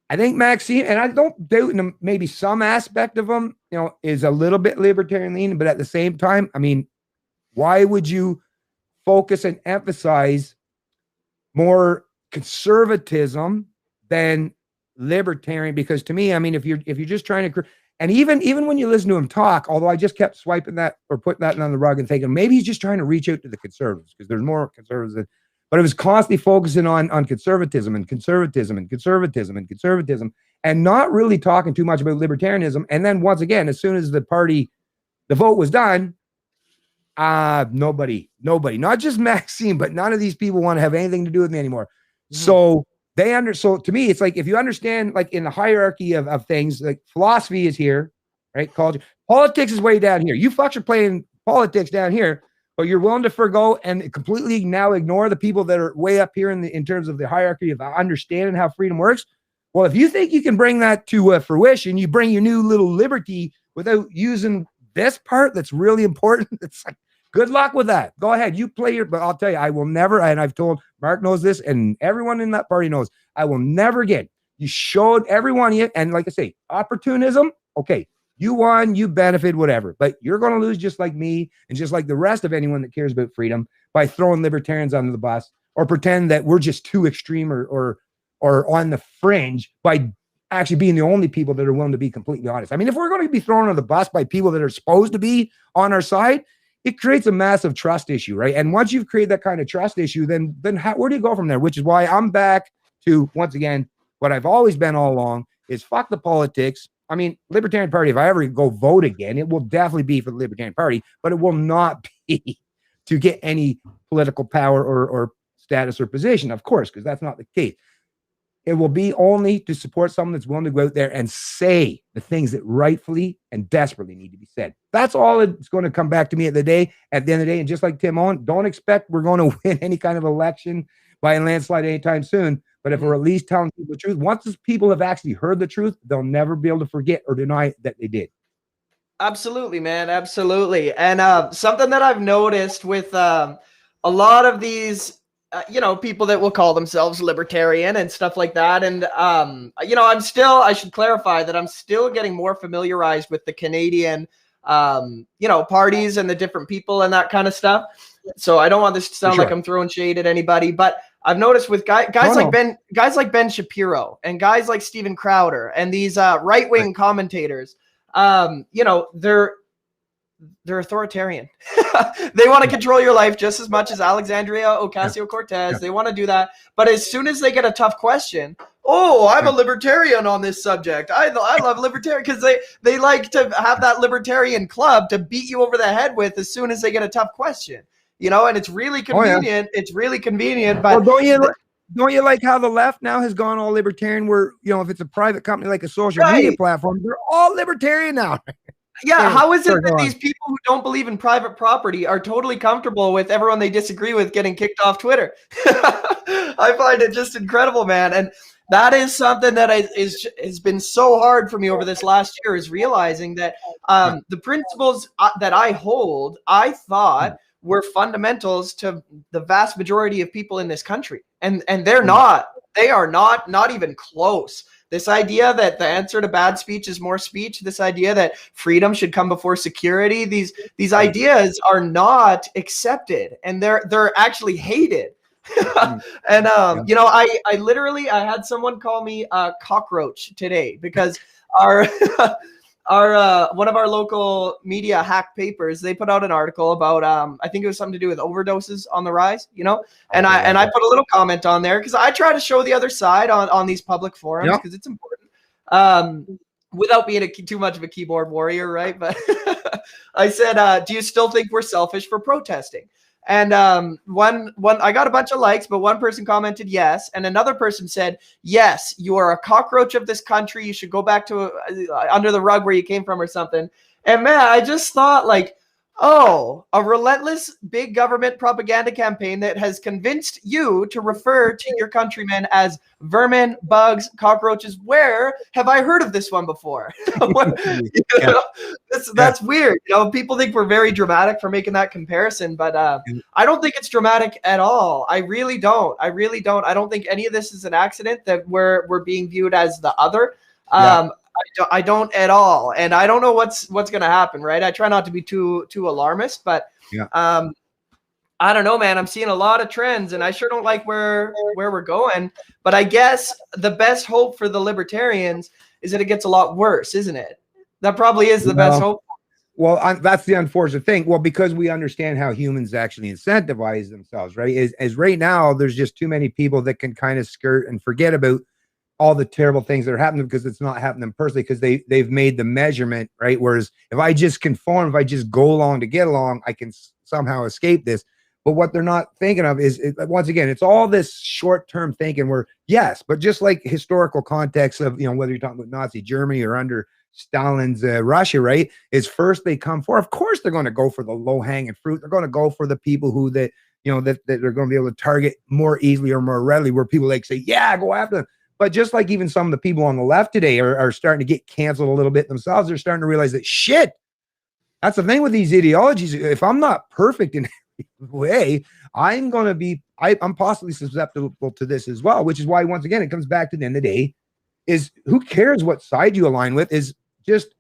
I think Maxime, and I don't doubt him, maybe some aspect of him, is a little bit libertarian leaning, but at the same time, I mean, why would you focus and emphasize more conservatism than libertarian? Because to me, I mean, if you're just trying to, and even when you listen to him talk, although I just kept swiping that or putting that on the rug and thinking maybe he's just trying to reach out to the conservatives because there's more conservatives than, but it was constantly focusing on conservatism and conservatism and conservatism and conservatism, and not really talking too much about libertarianism. And then once again, as soon as the vote was done, nobody, not just Maxime, but none of these people want to have anything to do with me anymore. Mm-hmm. So to me, it's like, if you understand, like in the hierarchy of things, like philosophy is here, right? Culture, politics is way down here. You fucks are playing politics down here, but you're willing to forgo and completely now ignore the people that are way up here in terms of the hierarchy of understanding how freedom works. Well, if you think you can bring that to fruition, you bring your new little liberty without using this part that's really important. It's like, good luck with that. Go ahead. You play but I'll tell you, I will never, and I've told Mark knows this, and everyone in that party knows, I will never again. You showed everyone, and like I say, opportunism. Okay. You won, you benefit, whatever, but you're going to lose just like me and just like the rest of anyone that cares about freedom by throwing libertarians under the bus, or pretend that we're just too extreme or on the fringe by actually being the only people that are willing to be completely honest. I mean, if we're going to be thrown on the bus by people that are supposed to be on our side, it creates a massive trust issue, right? And once you've created that kind of trust issue, then where do you go from there? Which is why I'm back to, once again, what I've always been all along is fuck the politics. I mean, Libertarian Party, if I ever go vote again, it will definitely be for the Libertarian Party, but it will not be to get any political power or status or position, of course, because that's not the case. it will be only to support someone that's willing to go out there and say the things that rightfully and desperately need to be said. That's all it's going to come back to me at the end of the day. And just like Tim Owen, don't expect we're going to win any kind of election by a landslide anytime soon. But if we're at least telling people the truth, once people have actually heard the truth, they'll never be able to forget or deny that they did. Absolutely, man. Absolutely. And something that I've noticed with a lot of these, people that will call themselves libertarian and stuff like that. And, I should clarify that I'm still getting more familiarized with the Canadian, parties and the different people and that kind of stuff. So I don't want this to sound like I'm throwing shade at anybody, but I've noticed with guys like Ben Shapiro and guys like Steven Crowder and these right-wing commentators, they're authoritarian. They want to control your life just as much as Alexandria Ocasio-Cortez. They want to do that. But as soon as they get a tough question, I'm a libertarian on this subject. I love libertarian, because they like to have that libertarian club to beat you over the head with as soon as they get a tough question. And it's really convenient. It's really convenient. But don't you like how the left now has gone all libertarian, where, if it's a private company like a social media platform, they're all libertarian now. Yeah, how is it that these people who don't believe in private property are totally comfortable with everyone they disagree with getting kicked off Twitter? I find it just incredible, man. And that is something that has been so hard for me over this last year, is realizing that the principles that I hold, I thought were fundamentals to the vast majority of people in this country. And they're not. They are not even close. This idea that the answer to bad speech is more speech, this idea that freedom should come before security, these ideas are not accepted, and they're actually hated. And I had someone call me a cockroach today, because our one of our local media hack papers, they put out an article about I think it was something to do with overdoses on the rise, and I put a little comment on there, because I try to show the other side on these public forums, because it's important, without being too much of a keyboard warrior, right? But I said, do you still think we're selfish for protesting? And one I got a bunch of likes, but one person commented yes, and another person said, yes, you are a cockroach of this country. You should go back to under the rug where you came from, or something. And man, I just thought, like, a relentless big government propaganda campaign that has convinced you to refer to your countrymen as vermin, bugs, cockroaches. Where have I heard of this one before? That's weird. People think we're very dramatic for making that comparison, but I don't think it's dramatic at all. I really don't. I don't think any of this is an accident, that we're being viewed as the other. I don't at all, and I don't know what's going to happen. Right? I try not to be too alarmist, but I don't know, man. I'm seeing a lot of trends, and I sure don't like where we're going. But I guess the best hope for the libertarians is that it gets a lot worse, isn't it? That probably is the best hope. Well, that's the unfortunate thing. Well, because we understand how humans actually incentivize themselves, right? Is right now there's just too many people that can kind of skirt and forget about all the terrible things that are happening, because it's not happening personally, because they've made the measurement, right? Whereas if I just conform, if I just go along to get along, I can somehow escape this. But what they're not thinking of is, once again, it's all this short-term thinking where, yes, but just like historical context of, whether you're talking about Nazi Germany or under Stalin's Russia, right? Is first they come for, of course, they're going to go for the low-hanging fruit. They're going to go for the people who that they're going to be able to target more easily or more readily, where people like say, yeah, go after them. But just like even some of the people on the left today are starting to get canceled a little bit themselves, they're starting to realize that shit. That's the thing with these ideologies. If I'm not perfect in every way, I'm possibly susceptible to this as well, which is why, once again, it comes back to the end of the day, is who cares what side you align with, is just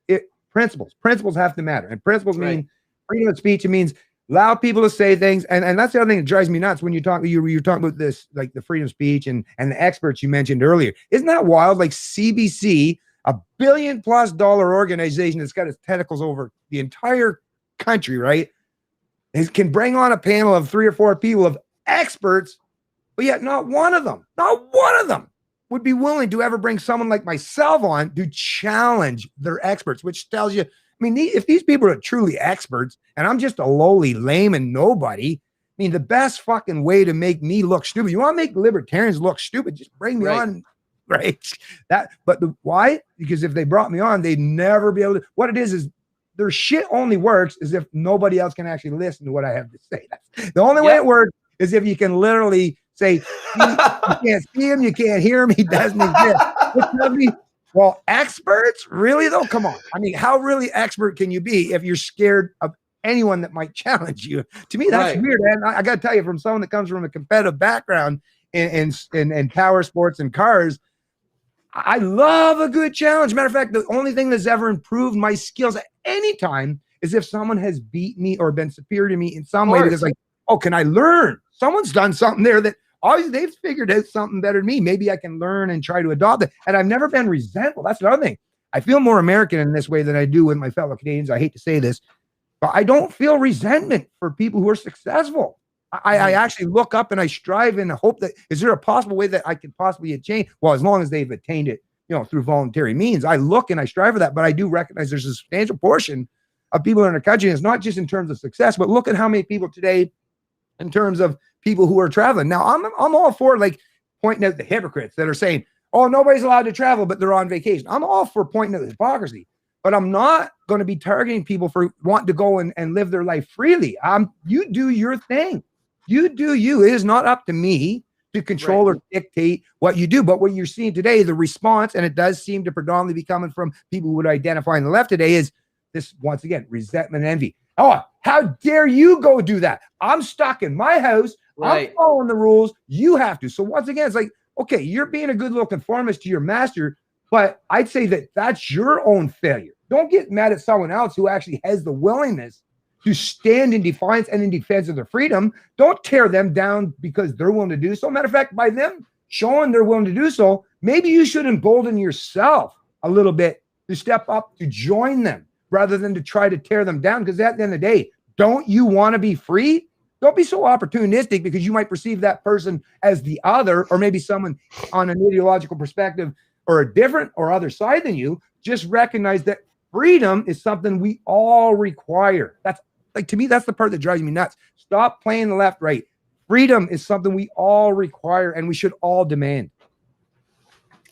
principles. Principles have to matter. And principles mean freedom of speech. It means allow people to say things. And that's the other thing that drives me nuts when you're talking about this, like the freedom of speech and the experts you mentioned earlier. Isn't that wild? Like CBC, a $1 billion+ organization that's got its tentacles over the entire country, right? It can bring on a panel of 3 or 4 people of experts, but yet not one of them would be willing to ever bring someone like myself on to challenge their experts, which tells you, I mean, if these people are truly experts and I'm just a lowly layman nobody, I mean, the best fucking way to make me look stupid, you want to make libertarians look stupid, just bring me on, right? Why? Because if they brought me on, they'd never be able to. What it is their shit only works is if nobody else can actually listen to what I have to say. That's the only way it works is if you can literally say, you can't see him, you can't hear him, he doesn't exist. Well, experts? Really though? Come on. I mean, how really expert can you be if you're scared of anyone that might challenge you? To me, that's weird. And I got to tell you, from someone that comes from a competitive background in power sports and cars, I love a good challenge. Matter of fact, the only thing that's ever improved my skills at any time is if someone has beat me or been superior to me in some way, because like, oh, can I learn? Someone's done something there that always they've figured out something better than me. Maybe I can learn and try to adopt it. And I've never been resentful. That's another thing. I feel more American in this way than I do with my fellow Canadians. I hate to say this, but I don't feel resentment for people who are successful. I actually look up and I strive and hope that, is there a possible way that I can possibly attain? Well, as long as they've attained it, through voluntary means, I look and I strive for that. But I do recognize there's a substantial portion of people in our country. And it's not just in terms of success, but look at how many people today, in terms of people who are traveling. Now, I'm all for like pointing out the hypocrites that are saying, oh, nobody's allowed to travel, but they're on vacation. I'm all for pointing out the hypocrisy, but I'm not going to be targeting people for wanting to go and live their life freely. You do your thing. You do you. It is not up to me to control or dictate what you do. But what you're seeing today, the response, and it does seem to predominantly be coming from people who would identify on the left today, is this, once again, resentment, envy. Oh, how dare you go do that? I'm stuck in my house. I'm following the rules. You have to. So once again, it's like, okay, you're being a good little conformist to your master, but I'd say that that's your own failure. Don't get mad at someone else who actually has the willingness to stand in defiance and in defense of their freedom. Don't tear them down because they're willing to do so. Matter of fact, by them showing they're willing to do so, maybe you should embolden yourself a little bit to step up to join them rather than to try to tear them down. Because at the end of the day, don't you want to be free? Don't be so opportunistic because you might perceive that person as the other, or maybe someone on an ideological perspective or a different or other side than you. Just recognize that freedom is something we all require. That's like, to me, that's the part that drives me nuts. Stop playing the left, right. Freedom is something we all require and we should all demand.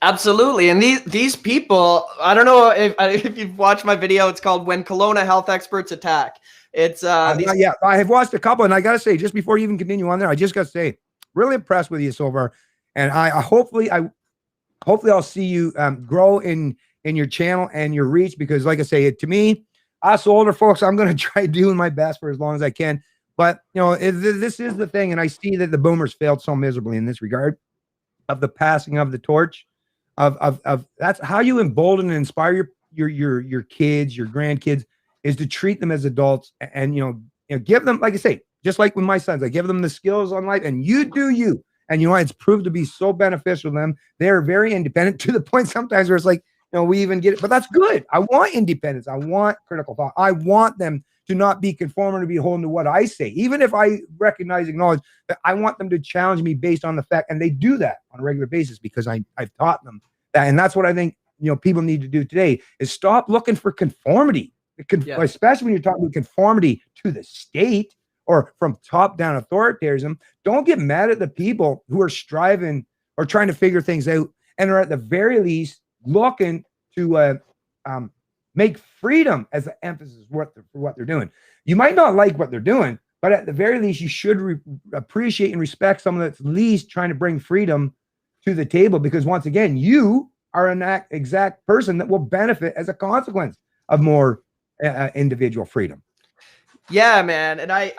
Absolutely. And these people, I don't know if you've watched my video. It's called When Kelowna Health Experts Attack. It's yeah, I have watched a couple, and I got to say, just before you even continue on there, I just got to say, really impressed with you so far. And hopefully I'll see you grow in your channel and your reach, because like I say, to me, us older folks, I'm going to try doing my best for as long as I can. But, this is the thing. And I see that the boomers failed so miserably in this regard of the passing of the torch of that's how you embolden and inspire your kids, your grandkids, is to treat them as adults and, give them, like I say, just like with my sons, I give them the skills on life, and you do you. And, it's proved to be so beneficial to them. They're very independent, to the point sometimes where it's like, we even get it, but that's good. I want independence. I want critical thought. I want them to not be conforming, to be holding to what I say. Even if I acknowledge that, I want them to challenge me based on the fact, and they do that on a regular basis because I've taught them that. And that's what I think, people need to do today, is stop looking for conformity, especially when you're talking about conformity to the state or from top-down authoritarianism. Don't get mad at the people who are striving or trying to figure things out and are at the very least looking to make freedom as the emphasis for what they're doing. You might not like what they're doing, but at the very least, you should appreciate and respect someone that's at least trying to bring freedom to the table, because once again, you are an exact person that will benefit as a consequence of more individual freedom. Yeah, man. And I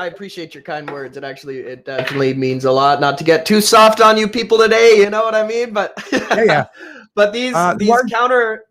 appreciate your kind words. It definitely means a lot. Not to get too soft on you people today, you know what I mean? But yeah. But these counter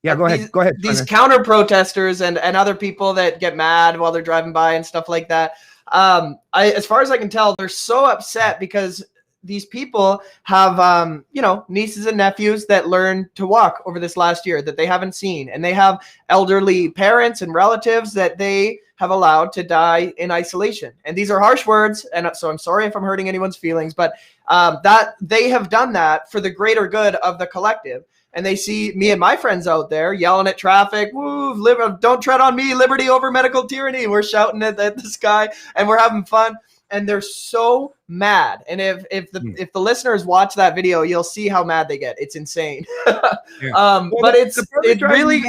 go ahead. These counter protesters and other people that get mad while they're driving by and stuff like that. As far as I can tell, they're so upset because these people have, nieces and nephews that learned to walk over this last year that they haven't seen. And they have elderly parents and relatives that they have allowed to die in isolation. And these are harsh words. And so I'm sorry if I'm hurting anyone's feelings, but that they have done that for the greater good of the collective. And they see me and my friends out there yelling at traffic, woo, don't tread on me, liberty over medical tyranny. We're shouting at the sky and we're having fun. and they're so mad. And if the listeners watch that video, you'll see how mad they get. It's insane. Well, but it really.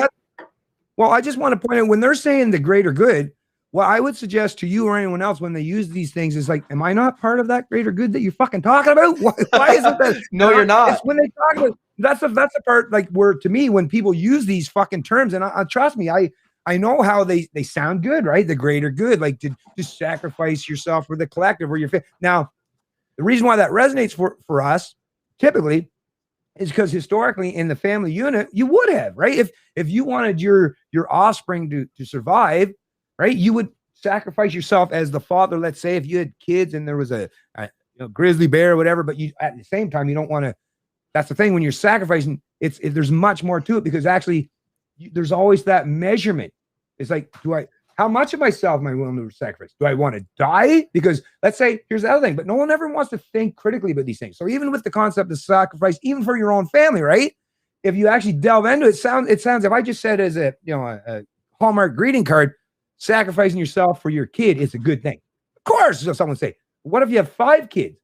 Well, I just want to point out, when they're saying the greater good, what I would suggest to you or anyone else when they use these things is like, am I not part of that greater good that you're fucking talking about? Why is it that? No, you're not. It's when they talk about, that's the part, like, where, to me, when people use these fucking terms, and trust me, I know how they sound good, right? The greater good, like to sacrifice yourself for the collective or your family. Now, the reason why that resonates for us typically is because historically in the family unit, you would have, right? If you wanted your offspring to survive, right, you would sacrifice yourself as the father. Let's say if you had kids and there was a grizzly bear or whatever, but you, at the same time, you don't want to. That's the thing, when you're sacrificing, there's much more to it, because actually there's always that measurement. It's like, how much of myself am I willing to sacrifice? Do I want to die? Because let's say, here's the other thing, but no one ever wants to think critically about these things. So even with the concept of sacrifice, even for your own family, right? If you actually delve into it, it sounds, if I just said as a Hallmark greeting card, sacrificing yourself for your kid is a good thing. Of course, so someone say, what if you have 5 kids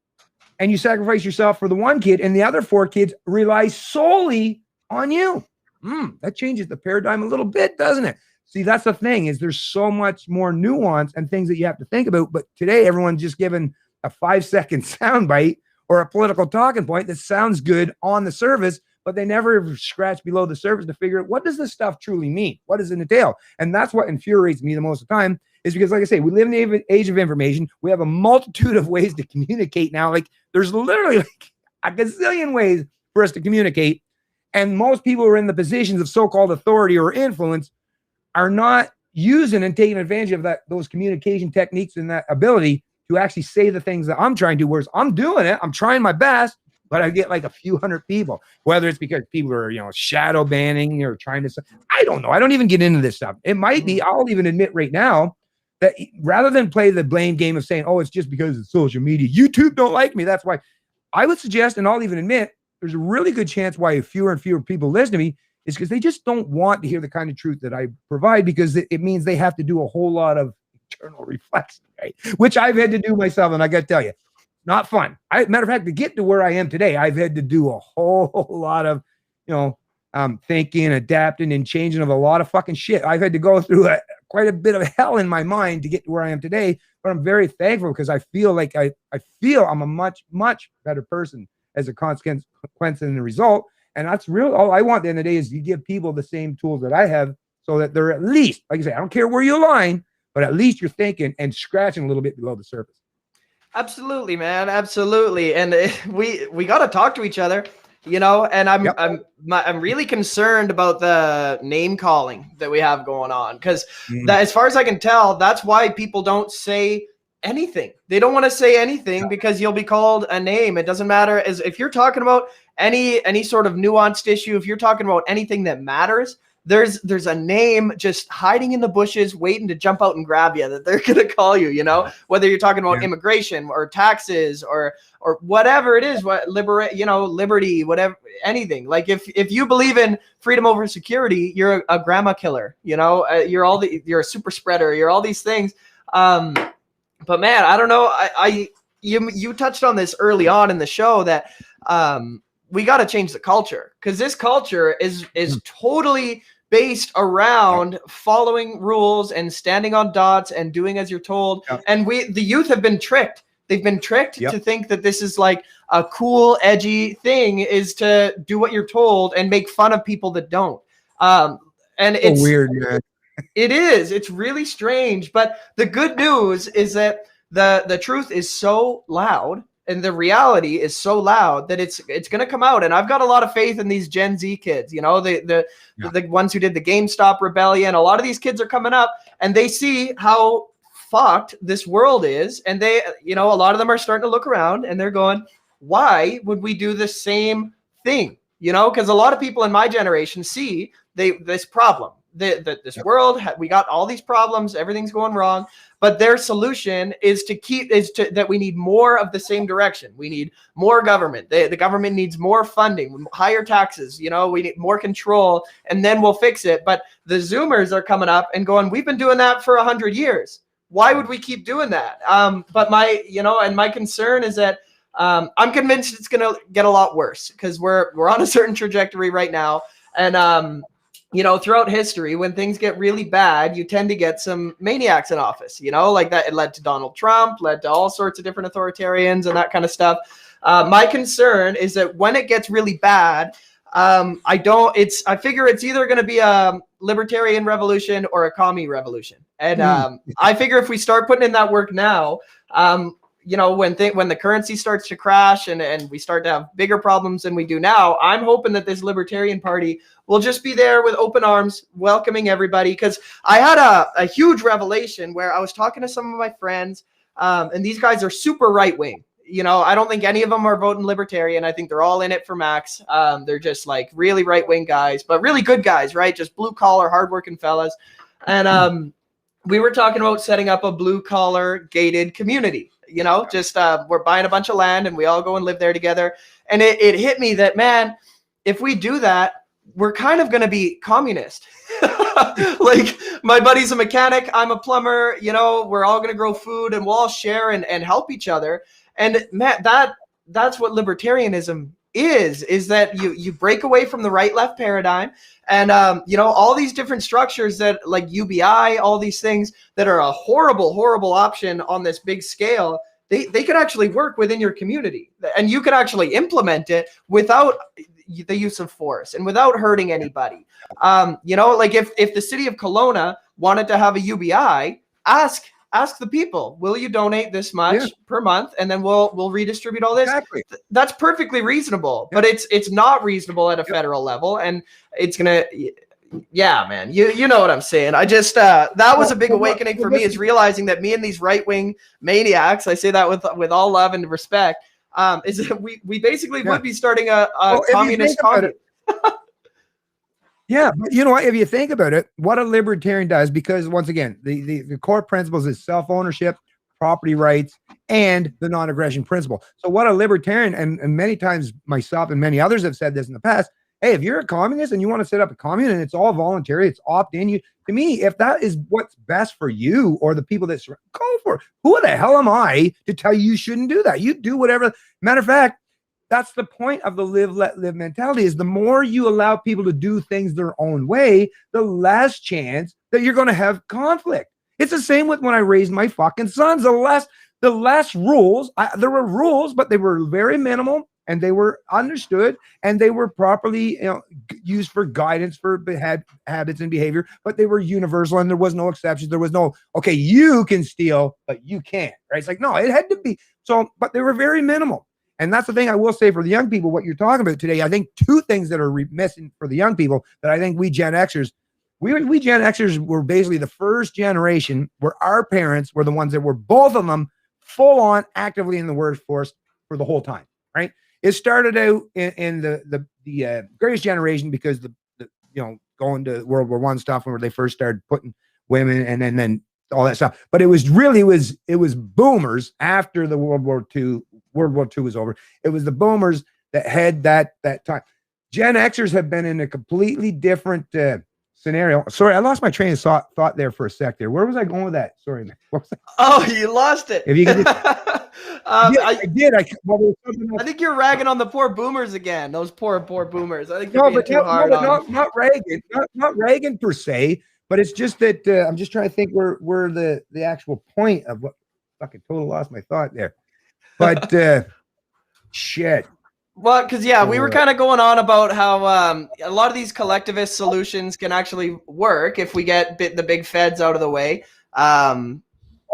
and you sacrifice yourself for the 1 kid and the other 4 kids rely solely on you? That changes the paradigm a little bit, doesn't it? See, that's the thing, is there's so much more nuance and things that you have to think about. But today, everyone's just given a 5-second soundbite or a political talking point that sounds good on the surface, but they never scratch below the surface to figure out, what does this stuff truly mean? What does it entail? And that's what infuriates me the most of the time, is because, like I say, we live in the age of information. We have a multitude of ways to communicate now. Like, there's literally like a gazillion ways for us to communicate. And most people who are in the positions of so-called authority or influence are not using and taking advantage of those communication techniques and that ability to actually say the things that I'm trying to. Whereas I'm doing it, I'm trying my best, but I get like a few hundred people. Whether it's because people are, shadow banning or trying to, I don't know. I don't even get into this stuff. It might be, I'll even admit right now that rather than play the blame game of saying, oh, it's just because of social media, YouTube don't like me, that's why, I would suggest, and I'll even admit, there's a really good chance why fewer and fewer people listen to me is because they just don't want to hear the kind of truth that I provide, because it means they have to do a whole lot of internal reflection, right? Which I've had to do myself, and I got to tell you, not fun. Matter of fact, to get to where I am today, I've had to do a whole lot of, thinking, adapting, and changing of a lot of fucking shit. I've had to go through quite a bit of hell in my mind to get to where I am today, but I'm very thankful, because I feel like I feel I'm a much, much better person as a consequence and the result. And that's real. All I want at the end of the day is you give people the same tools that I have, so that they're at least, like I say, I don't care where you align, but at least you're thinking and scratching a little bit below the surface. Absolutely, man. Absolutely. And we got to talk to each other, and I'm really concerned about the name calling that we have going on, because that, as far as I can tell, that's why people don't say anything. They don't want to say anything because you'll be called a name. It doesn't matter as if you're talking about any sort of nuanced issue. If you're talking about anything that matters, there's a name just hiding in the bushes waiting to jump out and grab you that they're going to call you, whether you're talking about immigration or taxes or whatever it is, liberty, whatever, anything. Like if you believe in freedom over security, you're a grandma killer, you're a super spreader, you're all these things. But man, I don't know. You touched on this early on in the show that we got to change the culture, because this culture is totally based around following rules and standing on dots and doing as you're told. And the youth have been tricked. They've been tricked to think that this is like a cool, edgy thing, is to do what you're told and make fun of people that don't. And it's weird, man. It is. It's really strange. But the good news is that the truth is so loud, and the reality is so loud, that it's going to come out. And I've got a lot of faith in these Gen Z kids, the ones who did the GameStop rebellion. A lot of these kids are coming up, and they see how fucked this world is. And they, a lot of them are starting to look around, and they're going, why would we do the same thing? Because a lot of people in my generation see this problem. This world, we got all these problems, everything's going wrong, but their solution is that we need more of the same direction. We need more government. The government needs more funding, higher taxes, we need more control, and then we'll fix it. But the Zoomers are coming up and going, we've been doing that for 100 years. why would we keep doing that? But my concern is that I'm convinced it's going to get a lot worse, because we're on a certain trajectory right now. And, throughout history, when things get really bad, you tend to get some maniacs in office, like that. It led to Donald Trump, led to all sorts of different authoritarians and that kind of stuff. My concern is that when it gets really bad, I figure it's either going to be a libertarian revolution or a commie revolution. And I figure if we start putting in that work now, when the currency starts to crash and we start to have bigger problems than we do now, I'm hoping that this Libertarian Party will just be there with open arms, welcoming everybody. Because I had a huge revelation where I was talking to some of my friends, and these guys are super right wing. I don't think any of them are voting Libertarian. I think they're all in it for Max. They're just like really right wing guys, but really good guys, right? Just blue collar, hardworking fellas. And we were talking about setting up a blue collar gated community. We're buying a bunch of land and we all go and live there together. And it hit me that, man, if we do that, we're kind of going to be communist. Like, my buddy's a mechanic, I'm a plumber, we're all going to grow food and we'll all share and help each other. And Matt, that's what libertarianism is that you break away from the right-left paradigm. And, all these different structures that, like UBI, all these things that are a horrible, horrible option on this big scale, they could actually work within your community. And you could actually implement it without the use of force and without hurting anybody. Like if the city of Kelowna wanted to have a UBI, ask the people, will you donate this much per month? And then we'll redistribute all this. Exactly. That's perfectly reasonable, but it's not reasonable at a federal level. And it's going to, man, you know what I'm saying? I just, that was a big awakening for me, is realizing that me and these right-wing maniacs, I say that with all love and respect, is that we basically would be starting a communist commune. Yeah, but you know what? If you think about it, what a libertarian does, because once again, the core principles is self-ownership, property rights, and the non-aggression principle. So what a libertarian, and many times myself and many others have said this in the past, hey, if you're a communist and you want to set up a commune and it's all voluntary, it's opt-in, to me, if that is what's best for you or the people that go for it, who the hell am I to tell you shouldn't do that? You do whatever. Matter of fact, that's the point of the live, let live mentality, is the more you allow people to do things their own way, the less chance that you're going to have conflict. It's the same with when I raised my fucking sons. The less rules, there were rules, but they were very minimal and they were understood and they were properly used for guidance for habits and behavior, but they were universal and there was no exceptions. There was no, okay, you can steal, but you can't, right? It's like, no, it had to be so, but they were very minimal. And that's the thing I will say for the young people, what you're talking about today. I think two things that are missing for the young people that I think we Gen Xers, we Gen Xers were basically the first generation where our parents were the ones that were, both of them, full on actively in the workforce for the whole time, right? It started out in the greatest generation because the going to World War I stuff where they first started putting women and then all that stuff. But it was boomers after the World War II was over. It was the boomers that had that time. Gen Xers have been in a completely different scenario. Sorry, I lost my train of thought there for a sec there. Where was I going with that? Sorry, man. Oh, you lost it. If you could I did. I think you're ragging on the poor boomers again. Those poor boomers. I think not Reagan, not Reagan per se, but it's just that I'm just trying to think where the actual point of what fucking total lost my thought there. But shit. Well, because we were kind of going on about how a lot of these collectivist solutions can actually work if we get the big feds out of the way. I mean?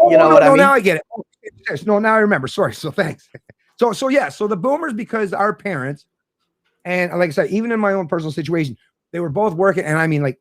Now I get it. Oh, yes, no, now I remember. Sorry. So thanks. So the boomers, because our parents, and like I said, even in my own personal situation, they were both working, and I mean like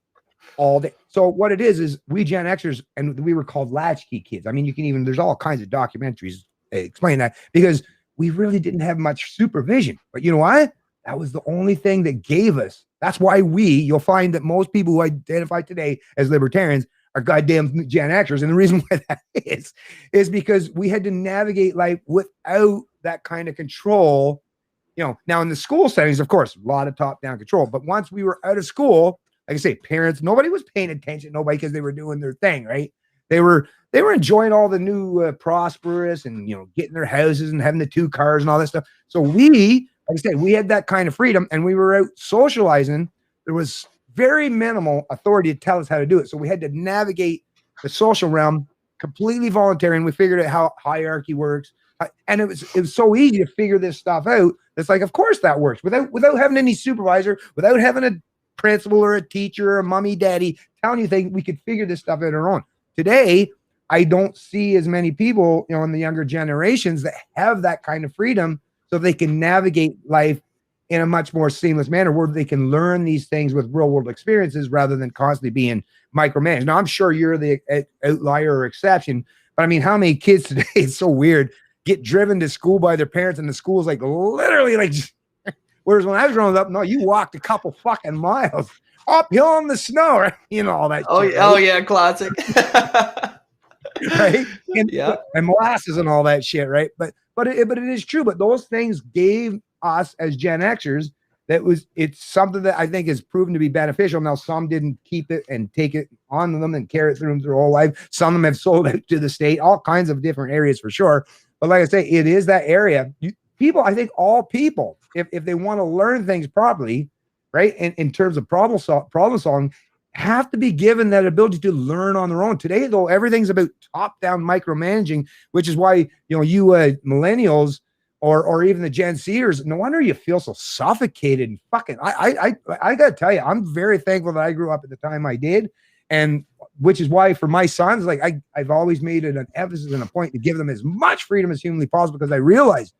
all day. So what it is we Gen Xers, and we were called latchkey kids. I mean, there's all kinds of documentaries explain that, because we really didn't have much supervision. But you know what? That was the only thing that gave us. That's why you'll find that most people who identify today as libertarians are goddamn Gen Xers. And the reason why that is because we had to navigate life without that kind of control. Now in the school settings, of course, a lot of top-down control. But once we were out of school, like I say, parents, nobody was paying attention, nobody, because they were doing their thing, right? They were enjoying all the new prosperous and, you know, getting their houses and having the 2 cars and all that stuff. So we, like I said, we had that kind of freedom, and we were out socializing. There was very minimal authority to tell us how to do it. So we had to navigate the social realm completely voluntary, and we figured out how hierarchy works. And it was so easy to figure this stuff out. It's like, of course that works without having any supervisor, without having a principal or a teacher or a mommy, daddy telling you things. We could figure this stuff out on our own. Today, I don't see as many people, you know, in the younger generations that have that kind of freedom, so they can navigate life in a much more seamless manner, where they can learn these things with real world experiences rather than constantly being micromanaged. Now, I'm sure you're the outlier or exception, but I mean, how many kids today, it's so weird, get driven to school by their parents, and the school's like literally like, whereas when I was growing up, no, you walked a couple fucking miles uphill in the snow, right? You know, all that. Oh, shit, yeah, oh right? yeah, classic. Right? And, Yeah. and molasses and all that shit, right? But it is true. But those things gave us as Gen Xers, it's something that I think has proven to be beneficial. Now, some didn't keep it and take it on them and carry it through their whole life. Some of them have sold it to the state, all kinds of different areas for sure. But like I say, it is that area. People, I think all people, if they want to learn things properly, right, in terms of problem solving, have to be given that ability to learn on their own. Today, though, everything's about top-down micromanaging, which is why, you know, you millennials or even the Gen Zers, no wonder you feel so suffocated and fucking. I gotta tell you, I'm very thankful that I grew up at the time I did, and which is why for my sons, like I've always made it an emphasis and a point to give them as much freedom as humanly possible, because I realize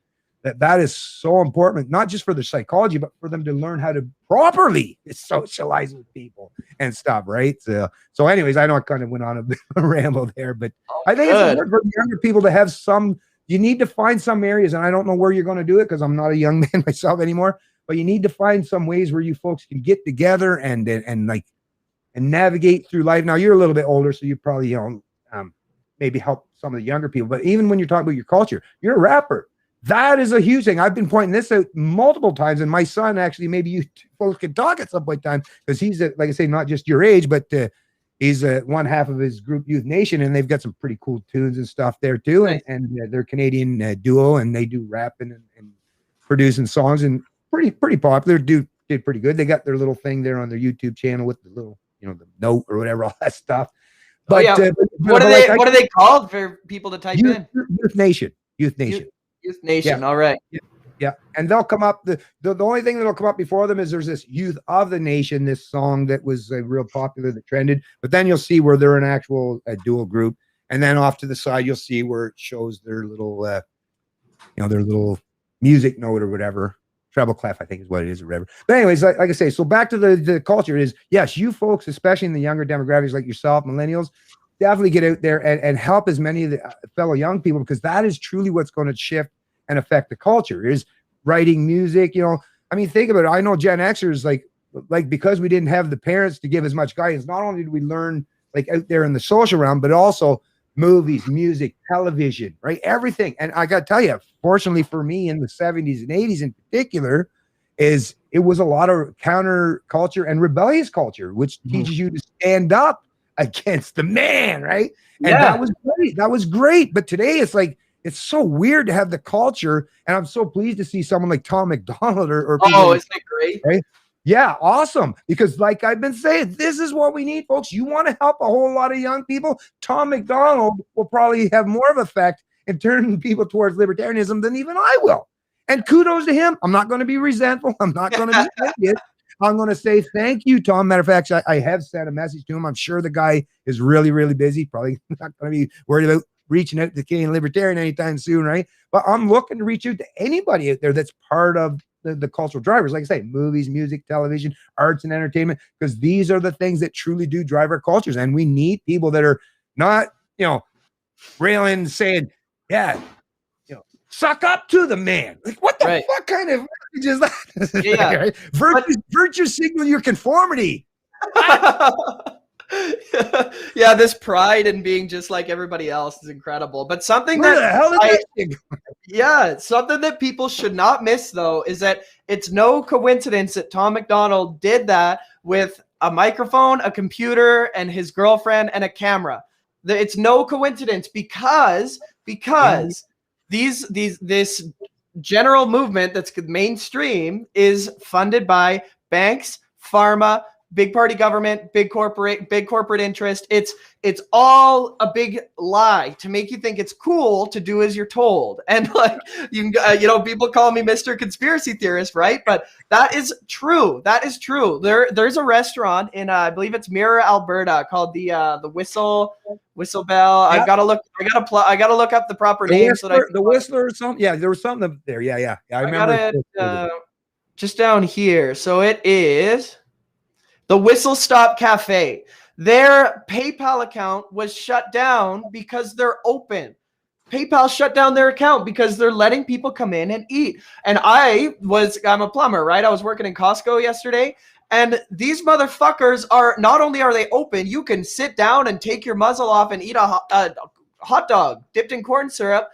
that is so important, not just for their psychology, but for them to learn how to properly socialize with people and stuff, right? So anyways, I know I kind of went on a ramble there, but I think it's important for younger people to have some, you need to find some areas, and I don't know where you're going to do it because I'm not a young man myself anymore, but you need to find some ways where you folks can get together and navigate through life. Now, you're a little bit older, so you probably, you know, maybe help some of the younger people, but even when you're talking about your culture, you're a rapper. That is a huge thing. I've been pointing this out multiple times, and my son, actually, maybe you folks can talk at some point in time, because he's, like I say, not just your age, but he's one half of his group Youth Nation, and they've got some pretty cool tunes and stuff there too. Right. And they're Canadian duo, and they do rapping and producing songs, and pretty popular. Did pretty good. They got their little thing there on their YouTube channel with the little, you know, the note or whatever, all that stuff. But what are they called for people to type in? Youth Nation. Youth Nation. Youth Nation. Yeah. All right. Yeah. And they'll come up. The only thing that'll come up before them is there's this Youth of the Nation, this song that was real popular that trended. But then you'll see where they're an actual dual group. And then off to the side, you'll see where it shows their little, their little music note or whatever. Treble clef, I think is what it is or whatever. But anyways, like I say, so back to the culture is, yes, you folks, especially in the younger demographics like yourself, millennials, definitely get out there and help as many of the fellow young people, because that is truly what's going to shift and affect the culture, is writing music. You know, I mean, think about it. I know Gen Xers, like because we didn't have the parents to give as much guidance, not only did we learn like out there in the social realm, but also movies, music, television, right? Everything. And I got to tell you, fortunately for me in the 70s and 80s in particular, it was a lot of counter culture and rebellious culture, which teaches you to stand up against the man, right? And that was great. That was great. But today it's like, it's so weird to have the culture. And I'm so pleased to see someone like Tom McDonald or isn't it great? Right? Yeah, awesome. Because like I've been saying, this is what we need, folks. You want to help a whole lot of young people? Tom McDonald will probably have more of an effect in turning people towards libertarianism than even I will. And kudos to him. I'm not going to be resentful. I'm not going to be negative. I'm going to say thank you, Tom. Matter of fact, I have sent a message to him. I'm sure the guy is really, really busy. Probably not going to be worried about reaching out to the Canadian Libertarian anytime soon, right? But I'm looking to reach out to anybody out there that's part of the cultural drivers, like I say, movies, music, television, arts, and entertainment, because these are the things that truly do drive our cultures. And we need people that are not, railing, saying, suck up to the man. Like, what the fuck kind of message is that? Yeah. Right? Virtue signal your conformity. Yeah, this pride in being just like everybody else is incredible. But something Where the hell did that thing go? Something that people should not miss, though, is that it's no coincidence that Tom McDonald did that with a microphone, a computer, and his girlfriend and a camera. It's no coincidence because this general movement that's mainstream is funded by banks, pharma, big party government, big corporate interest. It's all a big lie to make you think it's cool to do as you're told. And like you can, people call me Mr. Conspiracy Theorist, right? But that is true. That is true. There's a restaurant in I believe it's Mirror, Alberta, called the Whistle Bell. Yeah. I gotta look up the proper name so that I can the Whistler or something. Yeah, there was something up there. Yeah. I remember got it just down here. So it is the Whistle Stop Cafe. Their PayPal account was shut down because they're open. PayPal shut down their account because they're letting people come in and eat. And I'm a plumber, right? I was working in Costco yesterday, and these motherfuckers not only are they open, you can sit down and take your muzzle off and eat a hot dog dipped in corn syrup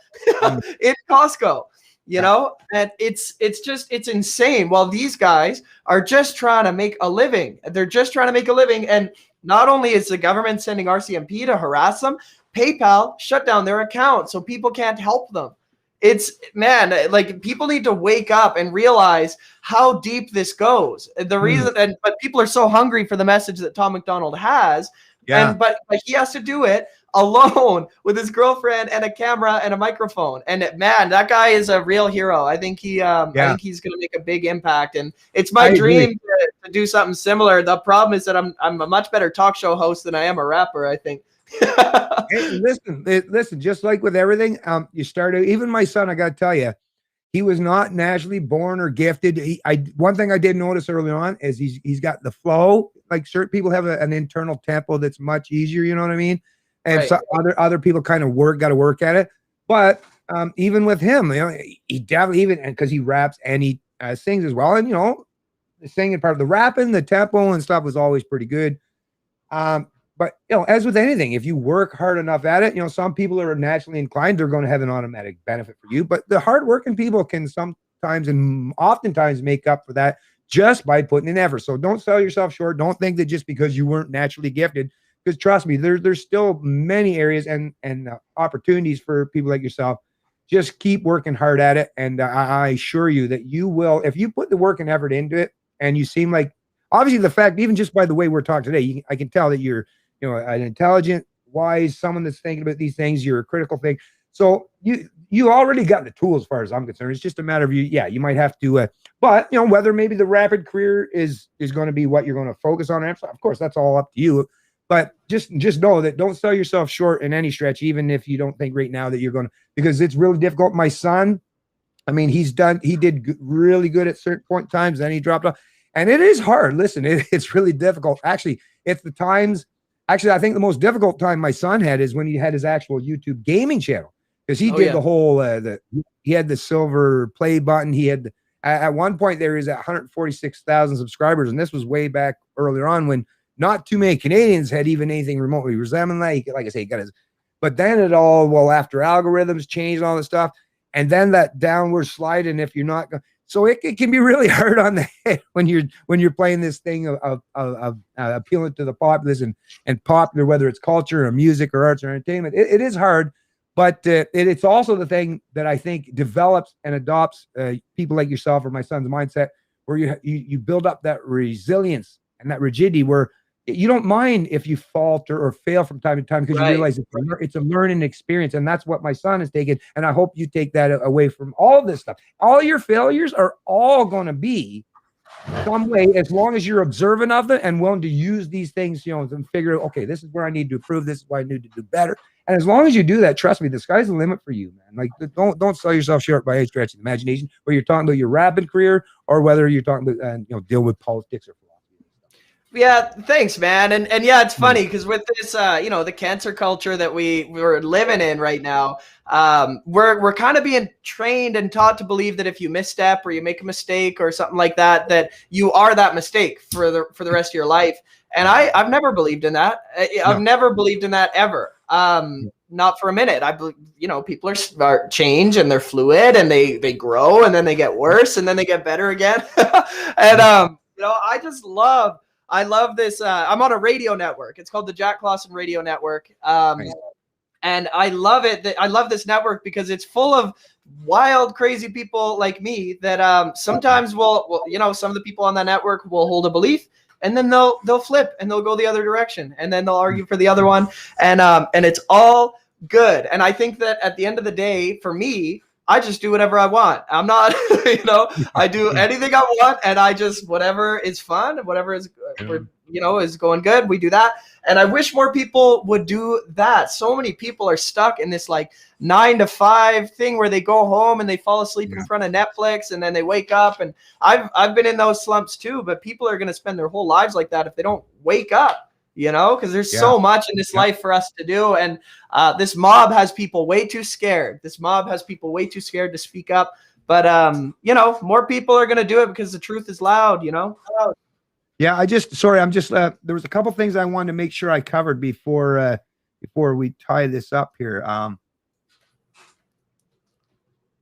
in Costco. And it's insane. While these guys are just trying to make a living. They're just trying to make a living. And not only is the government sending RCMP to harass them, PayPal shut down their account so people can't help them. Like people need to wake up and realize how deep this goes. The reason, but people are so hungry for the message that Tom McDonald has. Yeah. But he has to do it alone with his girlfriend and a camera and a microphone. And man, that guy is a real hero. I think he's going to make a big impact. And it's my dream to do something similar. The problem is that I'm a much better talk show host than I am a rapper, I think. Hey, listen, just like with everything, you started, even my son, I got to tell you, he was not naturally born or gifted. One thing I did notice early on is he's got the flow. Like certain people have an internal tempo that's much easier. You know what I mean? And so other people kind of got to work at it. But even with him, he definitely, even because he raps and he sings as well. And, the singing part of the rapping, the tempo and stuff was always pretty good. But, as with anything, if you work hard enough at it, some people are naturally inclined, they're going to have an automatic benefit for you. But the hardworking people can sometimes and oftentimes make up for that just by putting in effort. So don't sell yourself short. Don't think that just because you weren't naturally gifted, because trust me, there's still many areas and opportunities for people like yourself. Just keep working hard at it. And I assure you that you will, if you put the work and effort into it, and you seem like, obviously the fact, even just by the way we're talking today, I can tell that you're, an intelligent, wise, someone that's thinking about these things. You're a critical thing. So you already got the tools as far as I'm concerned. It's just a matter of you might have to, but whether maybe the rapid career is going to be what you're going to focus on. Of course, that's all up to you. But just know that don't sell yourself short in any stretch, even if you don't think right now that you're going to, because it's really difficult. My son, I mean, he did really good at certain point in times, then he dropped off. And it is hard. Listen, it's really difficult. Actually, it's the times. Actually, I think the most difficult time my son had is when he had his actual YouTube gaming channel, because he did the whole. He had the silver play button. He had at one point there is 146,000 subscribers, and this was way back earlier on when not too many Canadians had even anything remotely resembling that. Like I say, he got his. But then after algorithms changed all this stuff, and then that downward slide, and if you're not. So it can be really hard on the head when you're playing this thing of appealing to the populace and popular, whether it's culture or music or arts or entertainment. It is hard, but it's also the thing that I think develops and adopts people like yourself or my son's mindset, where you build up that resilience and that rigidity where you don't mind if you falter or fail from time to time, because you realize it's a learning experience. And that's what my son has taken. And I hope you take that away from all this stuff. All your failures are all going to be some way, as long as you're observant of them and willing to use these things, and figure out, okay, this is where I need to improve. This is what I need to do better. And as long as you do that, trust me, the sky's the limit for you, man. Like, don't sell yourself short by any stretch of the imagination, whether you're talking about your rapping career or whether you're talking about, deal with politics or philosophy. Yeah, thanks, man. And yeah, it's funny because with this, the cancer culture that we're living in right now, we're kind of being trained and taught to believe that if you misstep or you make a mistake or something like that, that you are that mistake for the rest of your life. And I've never believed in that. I've never believed in that ever. Not for a minute. I believe, people are change and they're fluid and they grow and then they get worse and then they get better again. And I just love I love this. I'm on a radio network. It's called the Jack Clausen Radio Network. Nice. And I love it. I love this network because it's full of wild, crazy people like me that sometimes will, you know, some of the people on that network will hold a belief and then they'll flip and they'll go the other direction and then they'll argue for the other one. And it's all good. And I think that at the end of the day, for me, I just do whatever I want. I'm not, you know, I do anything I want and I just, whatever is fun, whatever is, you know, is going good, we do that. And I wish more people would do that. So many people are stuck in this like 9 to 5 thing where they go home and they fall asleep in front of Netflix and then they wake up. And I've been in those slumps too, but people are going to spend their whole lives like that if they don't wake up, you know, because there's so much in this life for us to do. And this mob has people way too scared. This mob has people way too scared to speak up. But, you know, more people are going to do it because the truth is loud, you know? Yeah, I'm just, there was a couple things I wanted to make sure I covered before we tie this up here.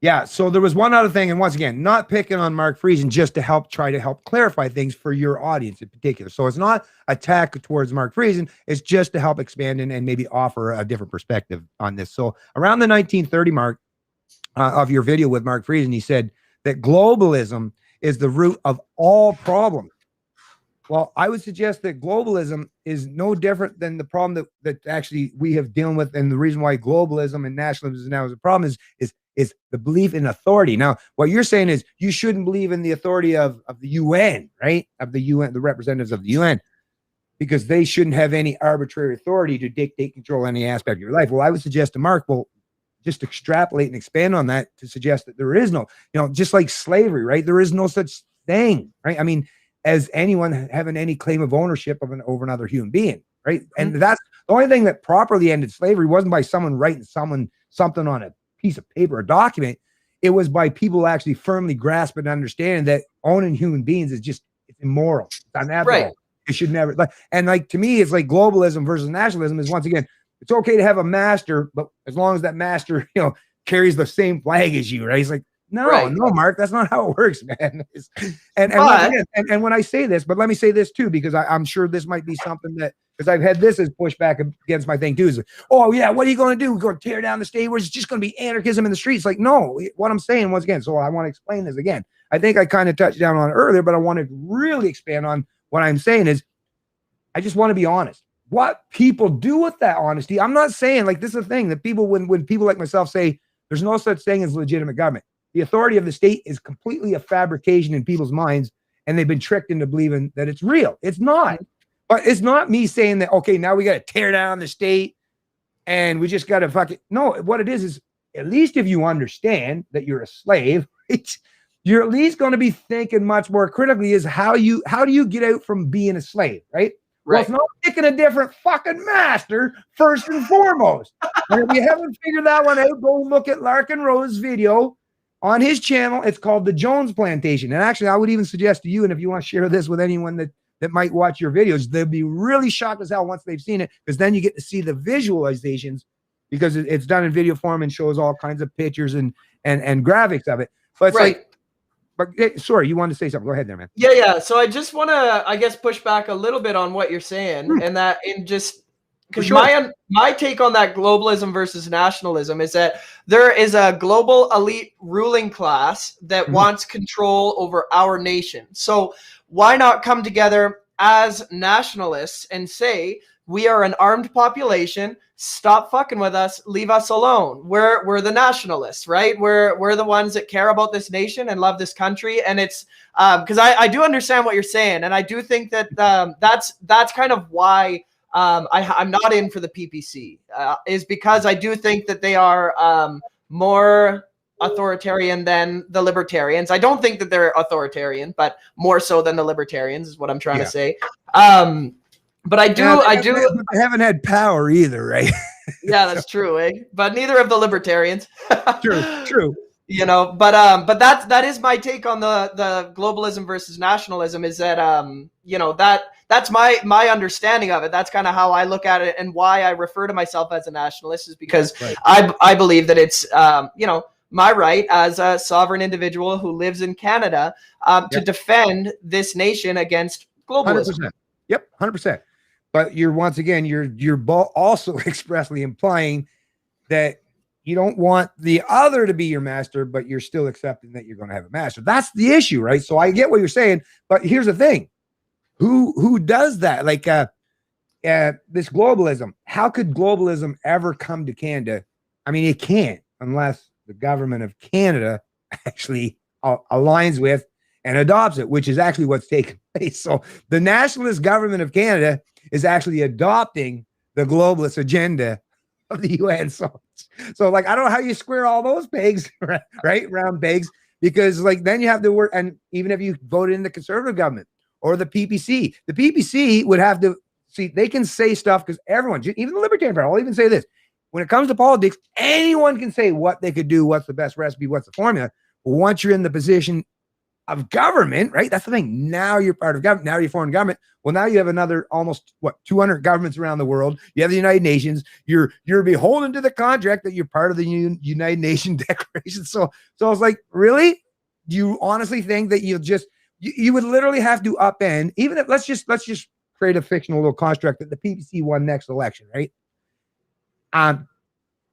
Yeah, so there was one other thing, and once again, not picking on Mark Friesen, just to try to help clarify things for your audience in particular. So it's not attack towards Mark Friesen, it's just to help expand and maybe offer a different perspective on this. So around the 1930 mark of your video with Mark Friesen, he said that globalism is the root of all problems. Well, I would suggest that globalism is no different than the problem that actually we have dealing with, and the reason why globalism and nationalism now is a problem is the belief in authority. Now, what you're saying is you shouldn't believe in the authority of the UN, right? Of the UN, the representatives of the UN, because they shouldn't have any arbitrary authority to dictate, control any aspect of your life. Well, I would suggest to Mark, well, just extrapolate and expand on that to suggest that there is no, you know, just like slavery, right? There is no such thing, right? I mean, as anyone having any claim of ownership over another human being, right? And that's the only thing that properly ended slavery wasn't by someone writing something on a piece of paper, a document. It was by people actually firmly grasp and understand that owning human beings is just, it's immoral. It's unethical. Right. It should never, and like, to me, it's like globalism versus nationalism is, once again, it's okay to have a master, but as long as that master, you know, carries the same flag as you, right? He's like, no, Mark, that's not how it works, man. And when I say this, but let me say this too, because I'm sure this might be something that, because I've had this as pushback against my thing too, is, oh yeah, what are you going to do? We're going to tear down the state where it's just going to be anarchism in the streets? Like, no, what I'm saying, once again, so I want to explain this again. I think I kind of touched down on it earlier, but I want to really expand on what I'm saying is, I just want to be honest. What people do with that honesty, I'm not saying, like, this is the thing that people, when people like myself say there's no such thing as legitimate government, the authority of the state is completely a fabrication in people's minds, and they've been tricked into believing that it's real. It's not. But it's not me saying that, okay, now we got to tear down the state and we just got to fucking, no, what it is at least if you understand that you're a slave, you're at least going to be thinking much more critically is how do you get out from being a slave, right? Well, it's not picking a different fucking master first and foremost. And if you haven't figured that one out, go look at Larkin Rose's video on his channel. It's called The Jones Plantation. And actually, I would even suggest to you, and if you want to share this with anyone that might watch your videos, they'll be really shocked as hell once they've seen it, because then you get to see the visualizations, because it's done in video form and shows all kinds of pictures and graphics of it. But it's like, but sorry, you wanted to say something. Go ahead there, man. Yeah. So I just want to, I guess, push back a little bit on what you're saying, and that in just because my take on that globalism versus nationalism is that there is a global elite ruling class that wants control over our nation. So why not come together as nationalists and say, we are an armed population, stop fucking with us, leave us alone. We're the nationalists, right? We're the ones that care about this nation and love this country. And it's because I do understand what you're saying, and I do think that that's kind of why I'm not in for the PPC, is because I do think that they are more authoritarian than the libertarians. I don't think that they're authoritarian, but more so than the libertarians is what I'm trying to say. But I do. They haven't had power either, right? Yeah, that's true, eh? But neither of the libertarians. True. You know, but that is my take on the globalism versus nationalism, is that you know, that's my understanding of it. That's kind of how I look at it, and why I refer to myself as a nationalist is because I believe that it's you know, my right as a sovereign individual who lives in Canada to defend this nation against globalism. 100%. Yep, 100%. But you're once again, you're also expressly implying that you don't want the other to be your master, but you're still accepting that you're going to have a master. That's the issue, right? So I get what you're saying, but here's the thing: who does that? Like this globalism. How could globalism ever come to Canada? I mean, it can't unless the government of Canada actually aligns with and adopts it, which is actually what's taking place. So the nationalist government of Canada is actually adopting the globalist agenda of the UN. So like, I don't know how you square all those pegs, right? Round pegs, because like, then you have to work. And even if you voted in the conservative government or the PPC would have to see, they can say stuff because everyone, even the Libertarian Party, I'll even say this: when it comes to politics, anyone can say what they could do, what's the best recipe, what's the formula. But once you're in the position of government, right? That's the thing. Now you're part of government. Now you're foreign government. Well, now you have another almost 200 governments around the world. You have the United Nations. You're beholden to the contract that you're part of the United Nations Declaration. So it's like, really? Do you honestly think that you would literally have to upend, even if let's just create a fictional little construct that the PPC won next election, right? I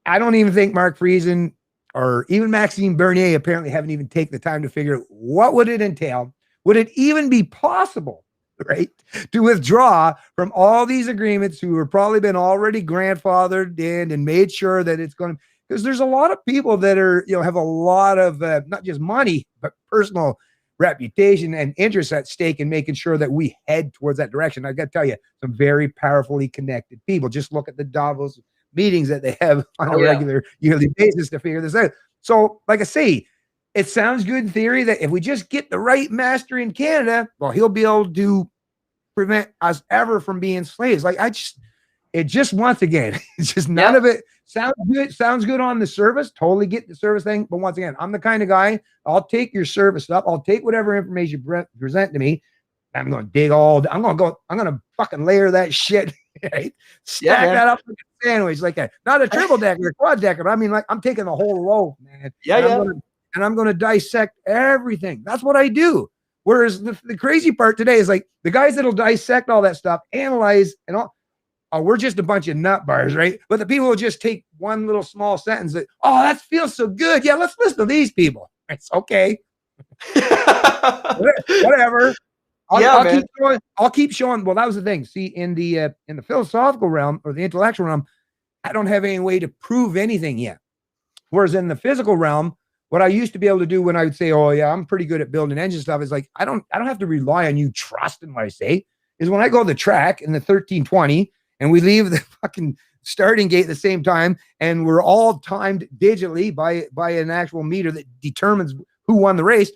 don't even think Mark Friesen or even Maxime Bernier apparently haven't even taken the time to figure out what would it entail. Would it even be possible, right, to withdraw from all these agreements who have probably been already grandfathered in and made sure that it's going to, because there's a lot of people that are, have a lot of not just money, but personal reputation and interest at stake in making sure that we head towards that direction. I got to tell you, some very powerfully connected people. Just look at the Davos meetings that they have on a regular yearly basis to figure this out. So, like I say, it sounds good in theory that if we just get the right master in Canada, well, he'll be able to prevent us ever from being slaves. Like, it just once again, it's just none of it sounds good. Sounds good on the service. Totally get the service thing. But once again, I'm the kind of guy, I'll take your service stuff. I'll take whatever information you present to me. I'm going to dig I'm going to fucking layer that shit, right? Stack that up like a sandwich, like not a triple decker, a quad decker. But I mean, like, I'm taking the whole loaf, man. And I'm going to dissect everything. That's what I do. Whereas the crazy part today is like the guys that'll dissect all that stuff, analyze and all. Oh, we're just a bunch of nut bars, right? But the people will just take one little small sentence that, oh, that feels so good. Yeah, let's listen to these people. It's okay. Whatever. I'll keep showing. Well, that was the thing. See, in the philosophical realm or the intellectual realm, I don't have any way to prove anything yet. Whereas in the physical realm, what I used to be able to do when I would say, oh yeah, I'm pretty good at building engine stuff, is like, I don't have to rely on you trusting what I say. Is when I go to the track in the 1320 and we leave the fucking starting gate at the same time, and we're all timed digitally by an actual meter that determines who won the race.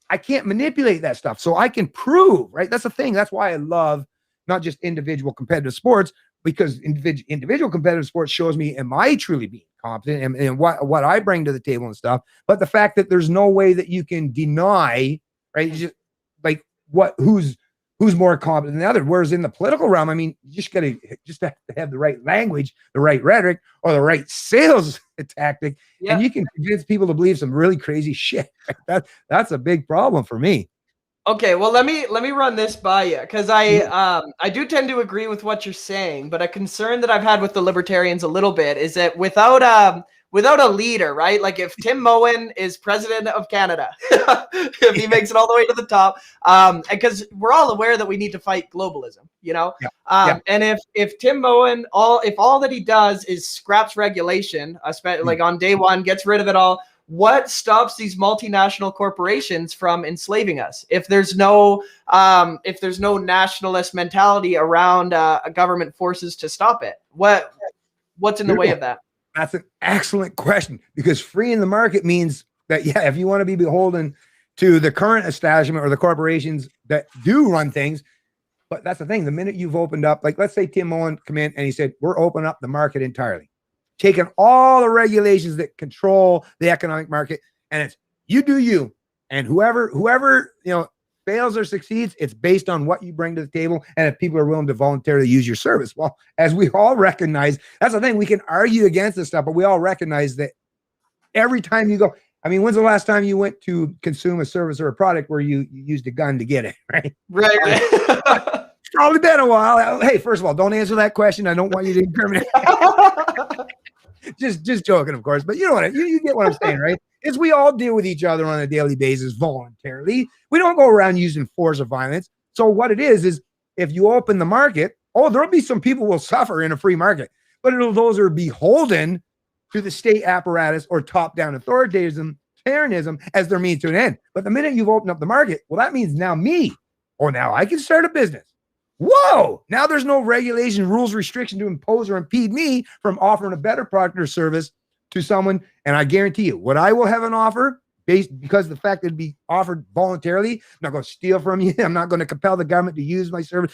I can't manipulate that stuff. So I can prove, right? That's the thing. That's why I love not just individual competitive sports, because individual competitive sports shows me, am I truly being competent and what I bring to the table and stuff. But the fact that there's no way that you can deny, right? Just like who's more competent than the other. Whereas in the political realm, I mean, you just have to have the right language, the right rhetoric, or the right sales tactic, and you can convince people to believe some really crazy shit. That's a big problem for me. Okay, well, let me run this by you, because I do tend to agree with what you're saying, but a concern that I've had with the libertarians a little bit is that without a leader, right? Like if Tim Moen is president of Canada, if he makes it all the way to the top, because we're all aware that we need to fight globalism, and if Tim Moen, if all that he does is scraps regulation, especially like on day one, gets rid of it all, what stops these multinational corporations from enslaving us? If there's no nationalist mentality around government forces to stop it, what's in the way of that? That's an excellent question, because freeing the market means that, if you want to be beholden to the current establishment or the corporations that do run things. But that's the thing. The minute you've opened up, like let's say Tim Moen come in and he said, we're opening up the market entirely, taking all the regulations that control the economic market, and it's you do you, and whoever fails or succeeds, it's based on what you bring to the table and if people are willing to voluntarily use your service. Well, as we all recognize, that's the thing. We can argue against this stuff, but we all recognize that every time you go, I mean, when's the last time you went to consume a service or a product where you used a gun to get it, right? Right. probably been a while. Hey, first of all, don't answer that question. I don't want you to incriminate. just joking, of course. But you know what? You get what I'm saying, right? Is we all deal with each other on a daily basis voluntarily. We don't go around using force or violence. So what it is if you open the market, there'll be some people who will suffer in a free market, but those are beholden to the state apparatus or top-down authoritarianism as their means to an end. But the minute you've opened up the market, well, that means now now I can start a business. Whoa! Now there's no regulation, rules, restriction to impose or impede me from offering a better product or service to someone. And I guarantee you, what I will have an offer because of the fact that it'd be offered voluntarily. I'm not going to steal from you. I'm not going to compel the government to use my service.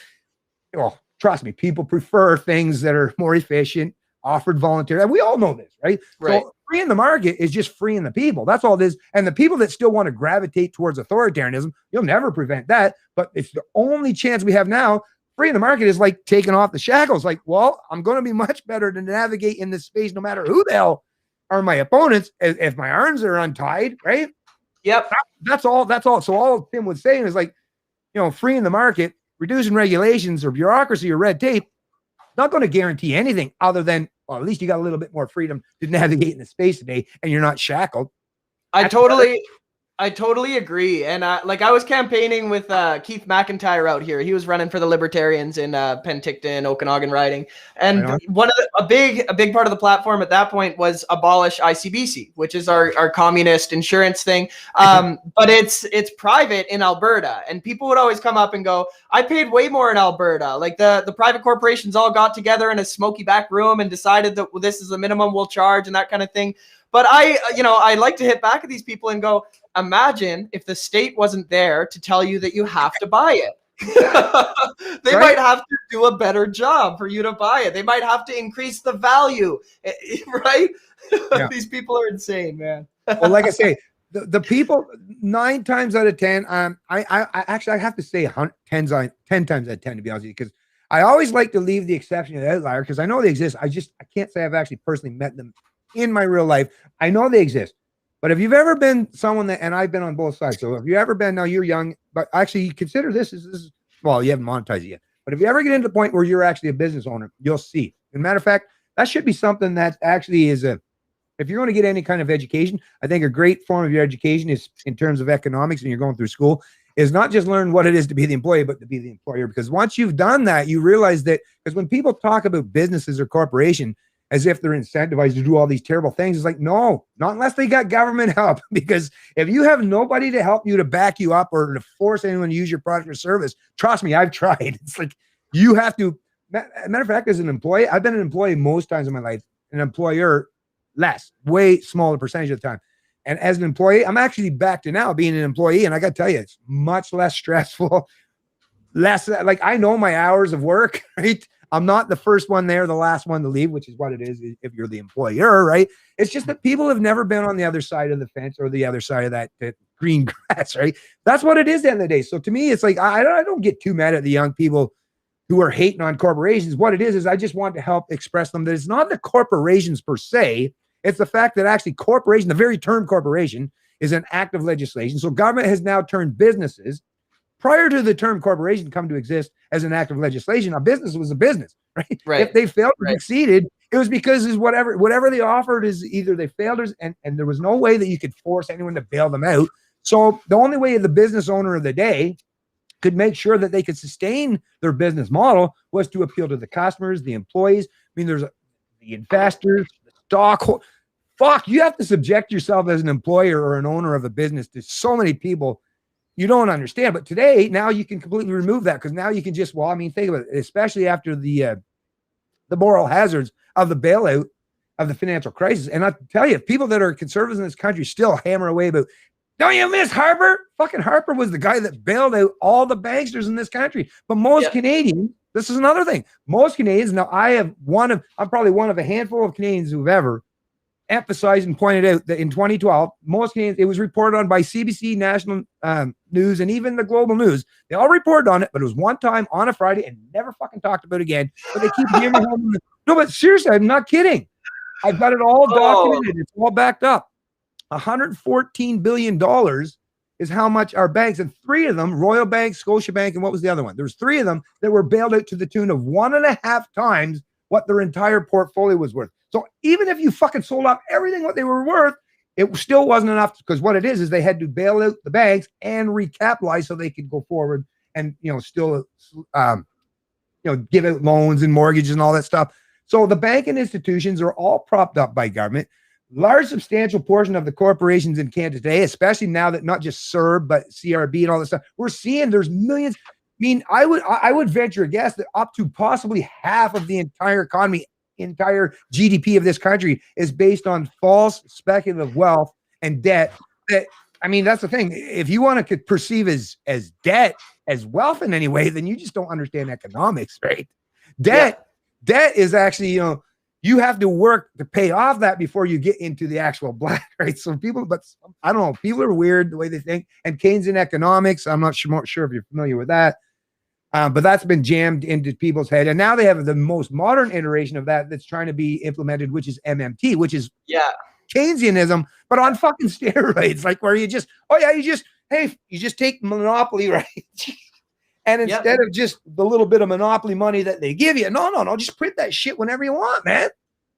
Oh, trust me, people prefer things that are more efficient, offered voluntarily. We all know this, right? Right. So freeing the market is just freeing the people. That's all it is. And the people that still want to gravitate towards authoritarianism, you'll never prevent that. But it's the only chance we have now. Freeing the market is like taking off the shackles. Like, well, I'm going to be much better to navigate in this space, no matter who the hell are my opponents, if my arms are untied, right? Yep. That's all. So all Tim was saying is like, freeing the market, reducing regulations or bureaucracy or red tape, not going to guarantee anything other than, well, at least you got a little bit more freedom to navigate in the space today and you're not shackled. I totally agree. And I was campaigning with Keith McIntyre out here. He was running for the Libertarians in Penticton, Okanagan riding. And a big part of the platform at that point was abolish ICBC, which is our communist insurance thing. But it's private in Alberta. And people would always come up and go, I paid way more in Alberta. Like the private corporations all got together in a smoky back room and decided that this is the minimum we'll charge and that kind of thing. But I like to hit back at these people and go, imagine if the state wasn't there to tell you that you have to buy it. They might have to do a better job for you to buy it. They might have to increase the value, right? Yeah. These people are insane, man. Well, like I say, the people 9 times out of 10, I actually have to say 10 times out of 10 to be honest with you, because I always like to leave the exception of the outlier because I know they exist. I can't say I've actually personally met them in my real life. I know they exist. But if you've ever been someone that, and I've been on both sides, so if you ever been, now you're young, but actually consider this is well, you haven't monetized it yet. But if you ever get into the point where you're actually a business owner, you'll see. As a matter of fact, that should be something that actually is if you're going to get any kind of education, I think a great form of your education is in terms of economics and you're going through school is not just learn what it is to be the employee, but to be the employer. Because once you've done that, you realize that because when people talk about businesses or corporation, as if they're incentivized to do all these terrible things. It's like, no, not unless they got government help. Because if you have nobody to help you, to back you up, or to force anyone to use your product or service, trust me, I've tried. It's like you have to. Matter of fact, as an employee, I've been an employee most times in my life, an employer less, way smaller percentage of the time. And as an employee, I'm actually back to now being an employee. And I got to tell you, it's much less stressful, less like I know my hours of work, right? I'm not the first one there, the last one to leave, which is what it is if you're the employer, right? It's just that people have never been on the other side of the fence or the other side of that green grass, right? That's what it is at the end of the day. So to me, it's like, I don't get too mad at the young people who are hating on corporations. What it is I just want to help express them that it's not the corporations per se. It's the fact that actually corporation, the very term corporation, is an act of legislation. So government has now turned businesses, prior to the term corporation come to exist as an act of legislation, a business was a business, right? If they failed or succeeded, it was because is whatever they offered is either they failed or, and there was no way that you could force anyone to bail them out. So the only way the business owner of the day could make sure that they could sustain their business model was to appeal to the customers, the employees. I mean, there's the investors, the stock. Fuck, you have to subject yourself as an employer or an owner of a business to so many people you don't understand. But today, now you can completely remove that because now you can just, well, I mean, think about it, especially after the moral hazards of the bailout of the financial crisis. And I tell you, people that are conservatives in this country still hammer away about, don't you miss Harper? Fucking Harper was the guy that bailed out all the banksters in this country. But most Canadians, this is another thing. Most Canadians, now I'm probably one of a handful of Canadians who've ever emphasized and pointed out that in 2012, most Canadians, it was reported on by CBC, National News, and even the Global News. They all reported on it, but it was one time on a Friday and never fucking talked about it again. But they keep giving me no, but seriously, I'm not kidding. I've got it all documented. It's all backed up. $114 billion is how much our banks, and three of them, Royal Bank, Scotiabank, and what was the other one? There's three of them that were bailed out to the tune of 1.5 times what their entire portfolio was worth. So even if you fucking sold off everything what they were worth, it still wasn't enough, because what it is they had to bail out the banks and recapitalize so they could go forward and, still, give out loans and mortgages and all that stuff. So the banking institutions are all propped up by government. Large, substantial portion of the corporations in Canada today, especially now that not just CERB, but CRB and all this stuff, we're seeing there's millions. I mean, I would venture a guess that up to possibly half of the entire economy, entire GDP of this country is based on false speculative wealth and debt. That's the thing. If you want to perceive as debt as wealth in any way, then you just don't understand economics, right? Debt is actually, you have to work to pay off that before you get into the actual black, right? So I don't know, people are weird the way they think. And Keynesian economics, I'm not sure if you're familiar with that, but that's been jammed into people's head. And now they have the most modern iteration of that that's trying to be implemented, which is MMT, which is Keynesianism, but on fucking steroids, like where you just take monopoly, right? And instead of just the little bit of monopoly money that they give you, no, just print that shit whenever you want, man.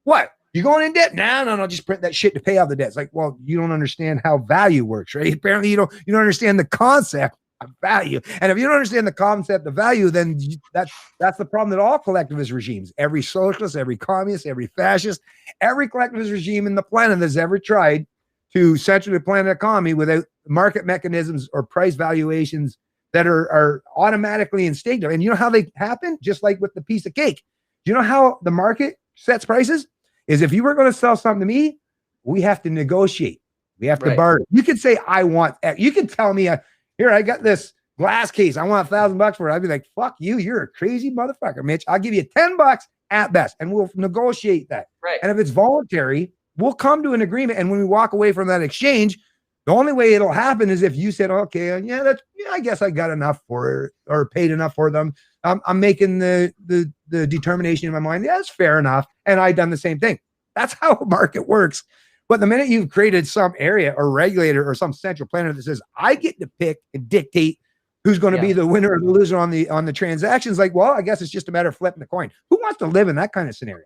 What? You going in debt? No, just print that shit to pay off the debts. Like, well, you don't understand how value works, right? Apparently you don't understand the concept of value. And if you don't understand the concept of value, then that's the problem that all collectivist regimes, every socialist, every communist, every fascist, every collectivist regime in the planet has ever tried to centrally plan an economy without market mechanisms or price valuations that are automatically instinctive. And you know how they happen? Just like with the piece of cake. Do you know how the market sets prices? Is if you were going to sell something to me, we have to negotiate. We have to barter. You could say, I want X. You can tell me, here, I got this glass case. I want $1,000 for it. I'd be like, fuck you. You're a crazy motherfucker, Mitch. I'll give you $10 at best, and we'll negotiate that. Right. And if it's voluntary, we'll come to an agreement. And when we walk away from that exchange, the only way it'll happen is if you said, okay, I guess I got enough for it or paid enough for them. I'm making the determination in my mind. Yeah, that's fair enough. And I've done the same thing. That's how a market works. But the minute you've created some area or regulator or some central planner that says, I get to pick and dictate who's going to be the winner or the loser on the transactions, like, well, I guess it's just a matter of flipping the coin. Who wants to live in that kind of scenario?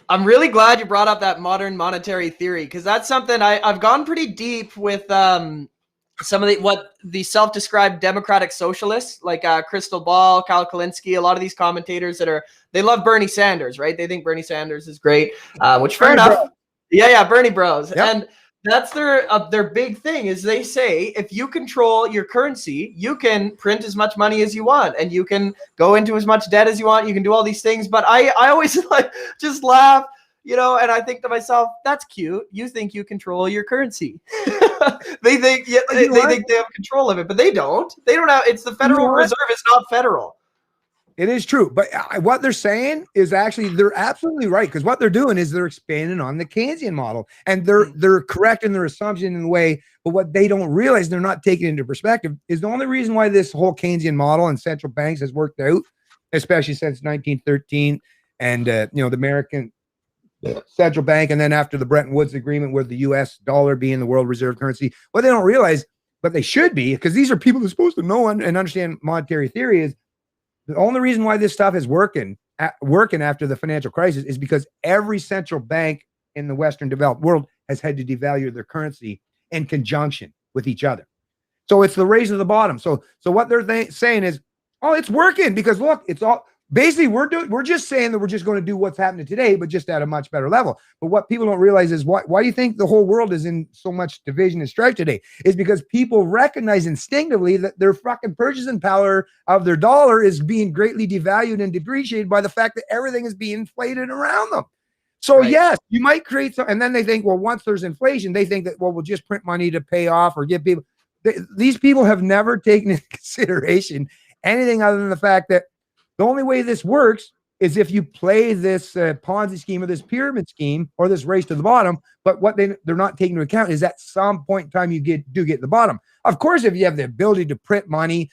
I'm really glad you brought up that modern monetary theory, because that's something I've gone pretty deep with some of what the self-described democratic socialists like Crystal Ball, Kyle Kalinske, a lot of these commentators they love Bernie Sanders, right? They think Bernie Sanders is great, which fair enough. Bro. Yeah, Bernie bros. Yep. And that's their big thing is they say, if you control your currency, you can print as much money as you want and you can go into as much debt as you want. You can do all these things. But I always just laugh, and I think to myself, that's cute. You think you control your currency. They think they think they have control of it, but they don't. They don't have. It's the Federal Reserve. It's not federal. It is true. But what they're saying is actually, they're absolutely right. Because what they're doing is they're expanding on the Keynesian model, and they're correct in their assumption in a way. But what they don't realize, they're not taking into perspective, is the only reason why this whole Keynesian model and central banks has worked out, especially since 1913 and, the American central bank. And then after the Bretton Woods agreement, where the US dollar being the world reserve currency, what they don't realize, but they should be, because these are people who are supposed to know and understand monetary theory, is the only reason why this stuff is working after the financial crisis is because every central bank in the Western developed world has had to devalue their currency in conjunction with each other. So it's the race to the bottom. So what they're saying is, oh, it's working because look, it's all basically we're just saying that we're just going to do what's happening today, but just at a much better level. But what people don't realize is why do you think the whole world is in so much division and strife today? Is because people recognize instinctively that their fucking purchasing power of their dollar is being greatly devalued and depreciated by the fact that everything is being inflated around them. So yes, you might create some, and then they think, well, once there's inflation, they think that, well, we'll just print money to pay off or give people. These people have never taken into consideration anything other than the fact that the only way this works is if you play this Ponzi scheme or this pyramid scheme or this race to the bottom. But what they're not taking into account is at some point in time you get to the bottom. Of course, if you have the ability to print money,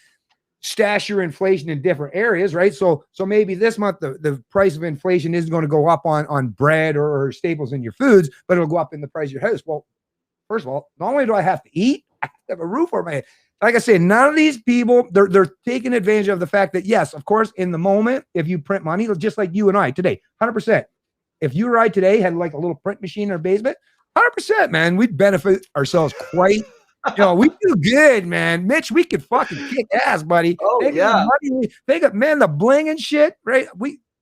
stash your inflation in different areas, right? So maybe this month the price of inflation isn't going to go up on bread or staples in your foods, but it'll go up in the price of your house. Well, first of all, not only do I have to eat, have a roof over my head. Like I say, none of these people, they're taking advantage of the fact that, yes, of course, in the moment, if you print money, just like you and I today, 100%. If you or I today had like a little print machine in our basement, 100%, man, we'd benefit ourselves quite. We do good, man. Mitch, we could fucking kick ass, buddy. Oh, They got, man, the bling and shit, right?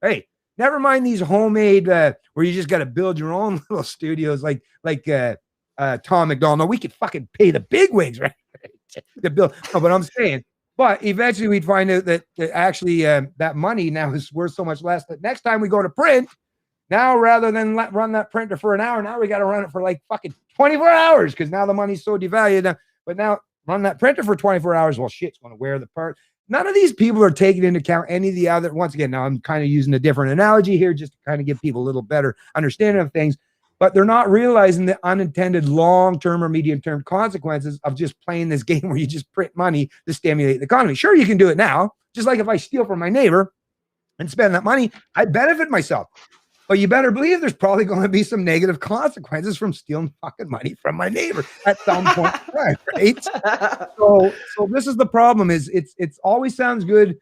Hey, never mind these homemade, where you just got to build your own little studios like Tom McDonald. No, we could fucking pay the big wigs, right? To build. No, but I'm saying, but eventually we'd find out that actually that money now is worth so much less that next time we go to print, now rather than run that printer for an hour, now we got to run it for like fucking 24 hours because now the money's so devalued. But now run that printer for 24 hours. Well, shit's going to wear the part. None of these people are taking into account any of the other. Once again, now I'm kind of using a different analogy here just to kind of give people a little better understanding of things. But they're not realizing the unintended long-term or medium-term consequences of just playing this game where you just print money to stimulate the economy. Sure, you can do it now. Just like if I steal from my neighbor and spend that money, I benefit myself. But you better believe there's probably going to be some negative consequences from stealing fucking money from my neighbor at some point, right? So this is the problem: is it's always sounds good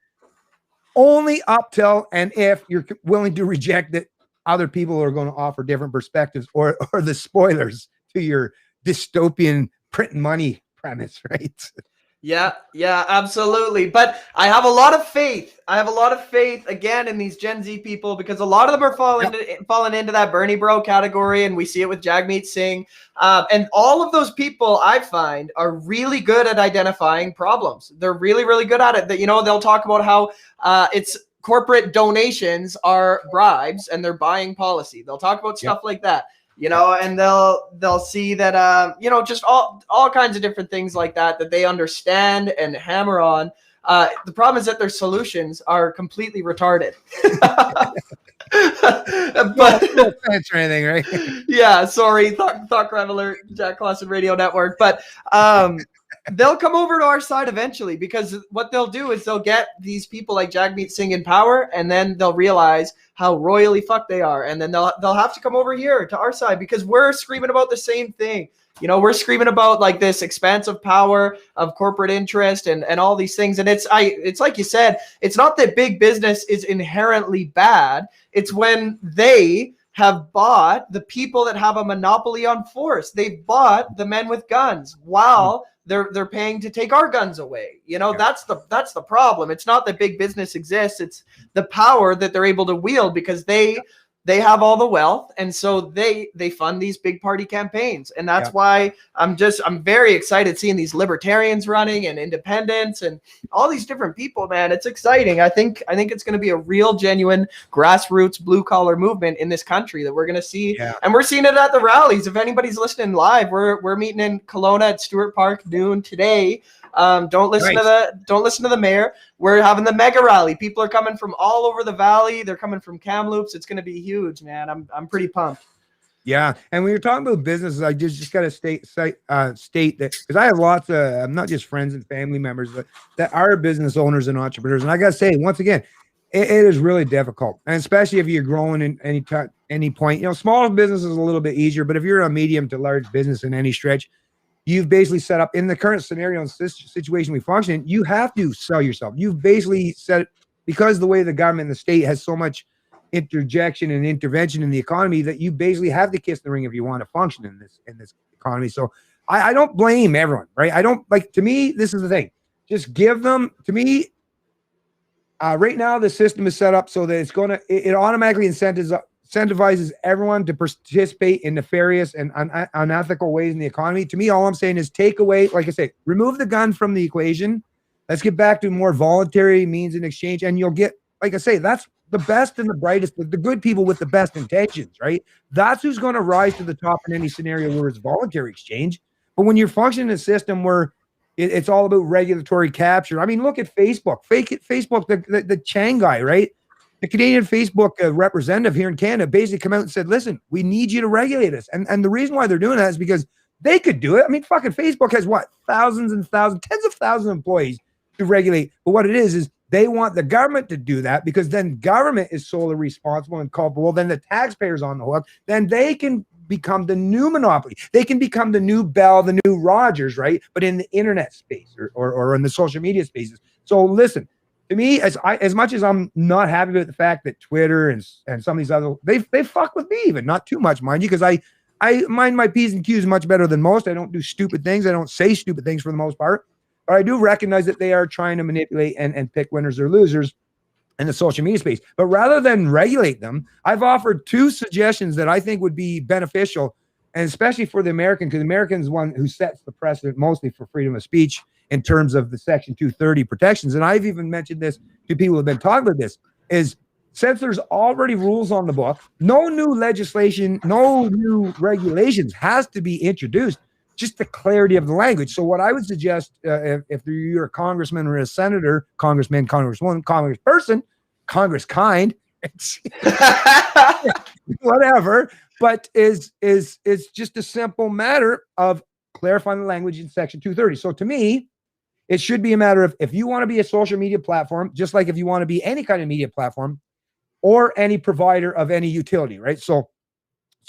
only up till and if you're willing to reject it. Other people are going to offer different perspectives or the spoilers to your dystopian print money premise, right? Yeah, absolutely. But I have a lot of faith. Again in these Gen Z people because a lot of them are falling into that Bernie bro category, and we see it with Jagmeet Singh. And all of those people I find are really good at identifying problems. They're really, really good at it. That they'll talk about how it's corporate donations are bribes and they're buying policy. They'll talk about stuff like that. And they'll see that, just all kinds of different things like that they understand and hammer on. The problem is that their solutions are completely retarded. But no offense or anything, right? Yeah, sorry, Thought Crime Alert, Jack Clausen Radio Network. But they'll come over to our side eventually because what they'll do is they'll get these people like Jagmeet Singh in power, and then they'll realize how royally fucked they are, and then they'll have to come over here to our side because we're screaming about the same thing. We're screaming about like this expansive power of corporate interest and all these things. And it's like you said, it's not that big business is inherently bad. It's when they have bought the people that have a monopoly on force. They've bought the men with guns while they're paying to take our guns away. That's the problem. It's not that big business exists. It's the power that they're able to wield because they have all the wealth, and so they fund these big party campaigns. And that's why I'm very excited seeing these libertarians running and independents and all these different people, man. It's exciting. I think it's going to be a real genuine grassroots blue collar movement in this country that we're going to see. And we're seeing it at the rallies. If anybody's listening live, we're meeting in Kelowna at Stewart Park noon today. Don't listen to the mayor. We're having the mega rally. People are coming from all over the valley. They're coming from Kamloops. It's going to be huge, man. I'm pretty pumped. Yeah, and when you're talking about businesses, I just got to state that because I have lots of not just friends and family members that are business owners and entrepreneurs, and I got to say once again, it is really difficult, and especially if you're growing in any point. Small business is a little bit easier, but if you're a medium to large business in any stretch, you've basically set up in the current scenario and situation we function in, you have to sell yourself. You've basically said, because the way the government and the state has so much interjection and intervention in the economy that you basically have to kiss the ring if you want to function in this economy. So I don't blame everyone, right? I don't to me, this is the thing. Just give them to me. Right now, the system is set up so that it automatically incentivizes everyone to participate in nefarious and unethical ways in the economy. To me, all I'm saying is take away, like I say, remove the gun from the equation. Let's get back to more voluntary means in exchange. And you'll get, like I say, that's the best and the brightest, the good people with the best intentions, right? That's who's going to rise to the top in any scenario where it's voluntary exchange. But when you're functioning in a system where it's all about regulatory capture. I mean, look at Facebook. Facebook, the Chang guy, right? The Canadian Facebook representative here in Canada basically come out and said, listen, we need you to regulate us. And the reason why they're doing that is because they could do it. I mean, fucking Facebook has what? Thousands and thousands, tens of thousands of employees to regulate. But what it is they want the government to do that because then government is solely responsible and culpable. Then the taxpayers on the hook. Then they can become the new monopoly. They can become the new Bell, the new Rogers, right? But in the internet space or in the social media spaces. So listen, to me, as much as I'm not happy with the fact that Twitter and some of these other, they fuck with me, even not too much, mind you, because I mind my P's and Q's much better than most. I don't do stupid things. I don't say stupid things for the most part, but I do recognize that they are trying to manipulate and pick winners or losers in the social media space. But rather than regulate them, I've offered 2 suggestions that I think would be beneficial, and especially for the American, because the American is one who sets the precedent mostly for freedom of speech in terms of the Section 230 protections. And I've even mentioned this to people who have been talking about this, is since there's already rules on the book, no new legislation, no new regulations has to be introduced, just the clarity of the language. So what I would suggest, if you're a congressman or a senator, congressman, congresswoman, congressperson, congress-kind, whatever, but is just a simple matter of clarifying the language in Section 230. So to me, it should be a matter of, if you want to be a social media platform, just like if you want to be any kind of media platform or any provider of any utility, right? So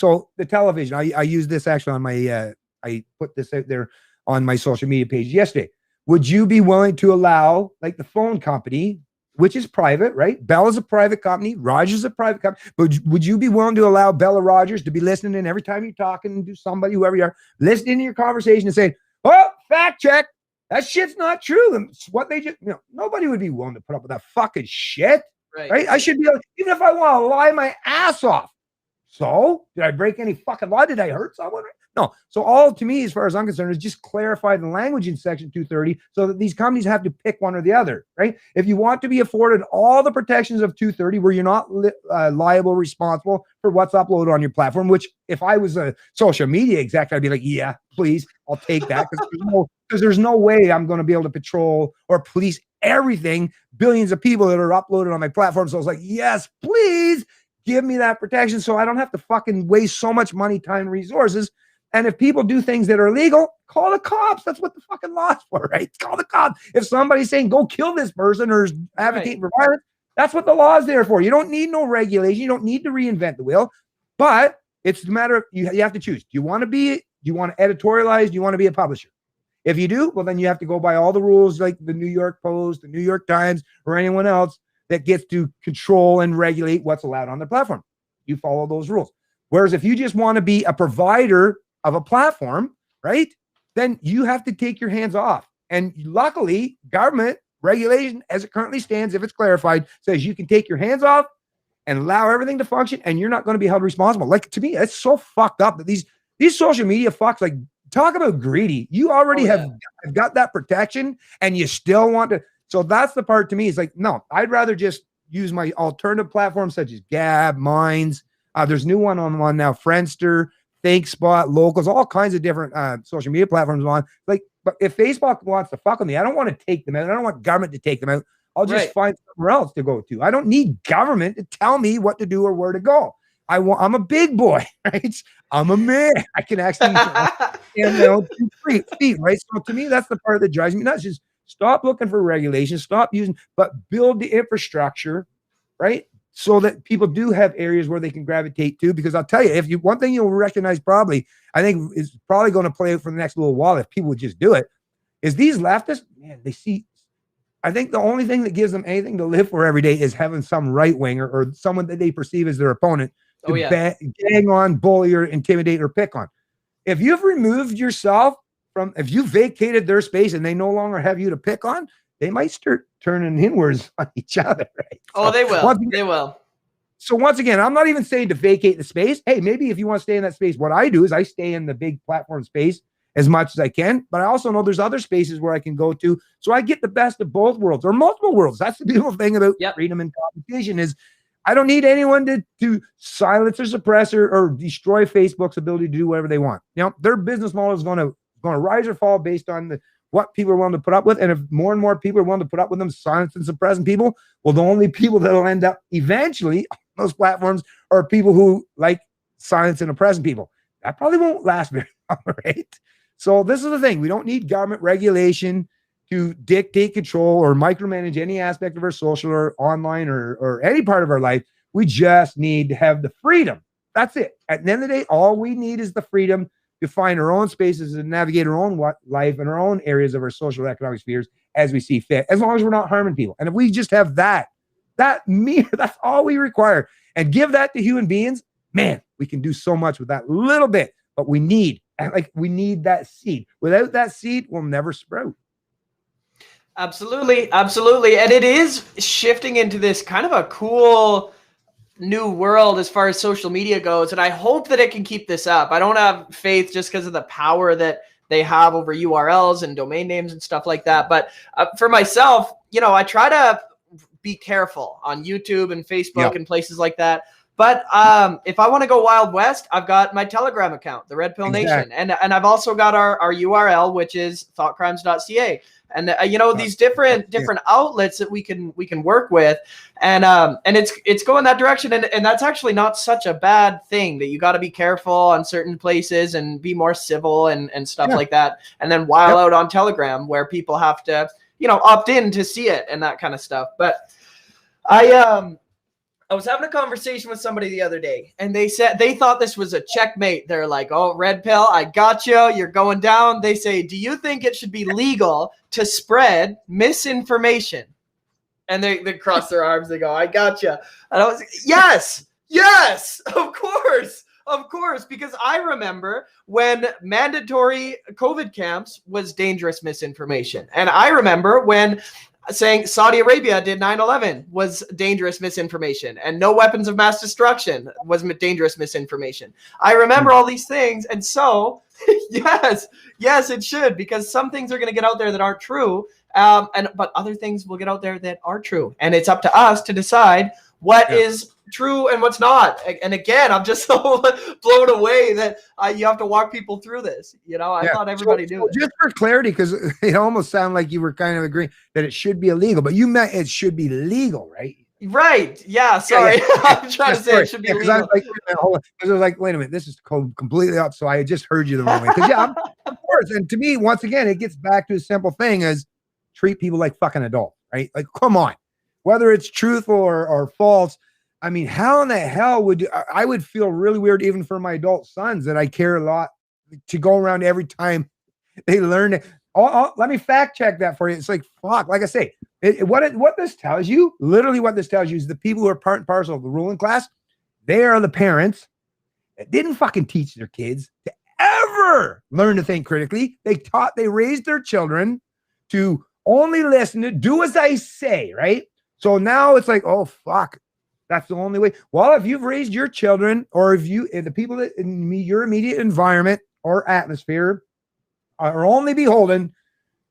the television, I use this actually on my, I put this out there on my social media page yesterday. Would you be willing to allow, like the phone company, which is private, right? Bell is a private company. Rogers is a private company. But would you be willing to allow Bell or Rogers to be listening in every time you're talking to somebody, whoever you are, listening to your conversation and saying, oh, fact check, that shit's not true. And what they just, nobody would be willing to put up with that fucking shit, right? I should be able, even if I want to lie my ass off. So did I break any fucking law? Did I hurt someone? No. So all, to me, as far as I'm concerned, is just clarify the language in Section 230 so that these companies have to pick one or the other, right? If you want to be afforded all the protections of 230, where you're not liable, responsible for what's uploaded on your platform, which if I was a social media exec, I'd be like, yeah, please, I'll take that, because there's no way I'm going to be able to patrol or police everything, billions of people that are uploaded on my platform. So I was like, yes, please give me that protection so I don't have to fucking waste so much money, time, and resources. And if people do things that are illegal, call the cops. That's what the fucking law's for, right? Call the cops. If somebody's saying, go kill this person or is advocating for violence, that's what the law is there for. You don't need no regulation. You don't need to reinvent the wheel. But it's a matter of, you have to choose. Do you want to editorialize? Do you want to be a publisher? If you do, well, then you have to go by all the rules, like the New York Post, the New York Times, or anyone else that gets to control and regulate what's allowed on the platform. You follow those rules. Whereas if you just want to be a provider of a platform, right, then you have to take your hands off. And luckily, government regulation, as it currently stands, if it's clarified, says you can take your hands off and allow everything to function, and you're not going to be held responsible. Like, to me, it's so fucked up that these social media fucks, like, talk about greedy. You already have got that protection, and you still want to. So that's the part, to me, is like, no, I'd rather just use my alternative platforms such as Gab, Minds. There's a new one on now, Friendster, ThinkSpot, Locals, all kinds of different social media platforms on. Like, but if Facebook wants to fuck with me, I don't want to take them out. I don't want government to take them out. I'll just find somewhere else to go to. I don't need government to tell me what to do or where to go. I'm a big boy, right? I'm a man. I can actually stand my own 2 feet, right? So to me, that's the part that drives me nuts. Just stop looking for regulations, stop using, but build the infrastructure, right? So that people do have areas where they can gravitate to. Because I'll tell you, one thing you'll recognize probably, I think is probably going to play out for the next little while if people would just do it, is these leftists, man, I think the only thing that gives them anything to live for every day is having some right winger or someone that they perceive as their opponent to gang on, bully, or intimidate, or pick on. If you've removed yourself if you vacated their space and they no longer have you to pick on, they might start turning inwards on each other. Right? Oh, they will. They will. So once again, I'm not even saying to vacate the space. Hey, maybe if you want to stay in that space, what I do is I stay in the big platform space as much as I can. But I also know there's other spaces where I can go to. So I get the best of both worlds, or multiple worlds. That's the beautiful thing about freedom and competition, is I don't need anyone to silence or suppress or destroy Facebook's ability to do whatever they want. Their business model is going to rise or fall based on what people are willing to put up with. And if more and more people are willing to put up with them, silence and suppressing people, well, the only people that will end up eventually on those platforms are people who like silence and oppressing people. That probably won't last very long, right? So this is the thing. We don't need government regulation to dictate, control, or micromanage any aspect of our social or online or any part of our life. We just need to have the freedom That's it. At the end of the day, all we need is the freedom to find our own spaces and navigate our own life and our own areas of our social and economic spheres as we see fit, as long as we're not harming people. And if we just have that's all we require, and give that to human beings, man, we can do so much with that little bit. But we need that seed. Without that seed, we'll never sprout. Absolutely. Absolutely. And it is shifting into this kind of a cool new world as far as social media goes. And I hope that it can keep this up. I don't have faith just because of the power that they have over URLs and domain names and stuff like that. But for myself, I try to be careful on YouTube and Facebook and places like that. But if I want to go Wild West, I've got my Telegram account, the Redpill Nation. And I've also got our URL, which is thoughtcrimes.ca. And these different outlets that we can work with, and it's going that direction, and that's actually not such a bad thing. That you got to be careful on certain places and be more civil and stuff like that, and then while out on Telegram where people have to opt in to see it and that kind of stuff. But I was having a conversation with somebody the other day, and they said they thought this was a checkmate. They're like, "Oh, Red Pill, I got you. You're going down." They say, "Do you think it should be legal to spread misinformation?" And they cross their arms. They go, "I got you." And I was like, yes, of course, because I remember when mandatory COVID camps was dangerous misinformation, and I remember when saying Saudi Arabia did 9/11 was dangerous misinformation, and no weapons of mass destruction was dangerous misinformation. I remember all these things, and so yes, it should, because some things are going to get out there that aren't true, but other things will get out there that are true, and it's up to us to decide what is true and what's not. And again, I'm just so blown away that you have to walk people through this. I thought everybody knew. Just for clarity, because it almost sounded like you were kind of agreeing that it should be illegal, but you meant it should be legal, right? Right. Yeah. Sorry. I'm trying to say it should be legal. I was like, wait a minute, this is completely up. So I just heard you the wrong way. Because of course. And to me, once again, it gets back to a simple thing as treat people like fucking adults, right? Like, come on. Whether it's truthful or false, I mean, how in the hell I would feel really weird even for my adult sons that I care a lot to go around every time they learn it. Let me fact check that for you. It's like, fuck, like I say, what this tells you, literally what this tells you is the people who are part and parcel of the ruling class, they are the parents that didn't fucking teach their kids to ever learn to think critically. They raised their children to only listen to do as I say, right? So now it's like, oh, fuck. That's the only way. Well, if you've raised your children, or if the people that in your immediate environment or atmosphere are only beholden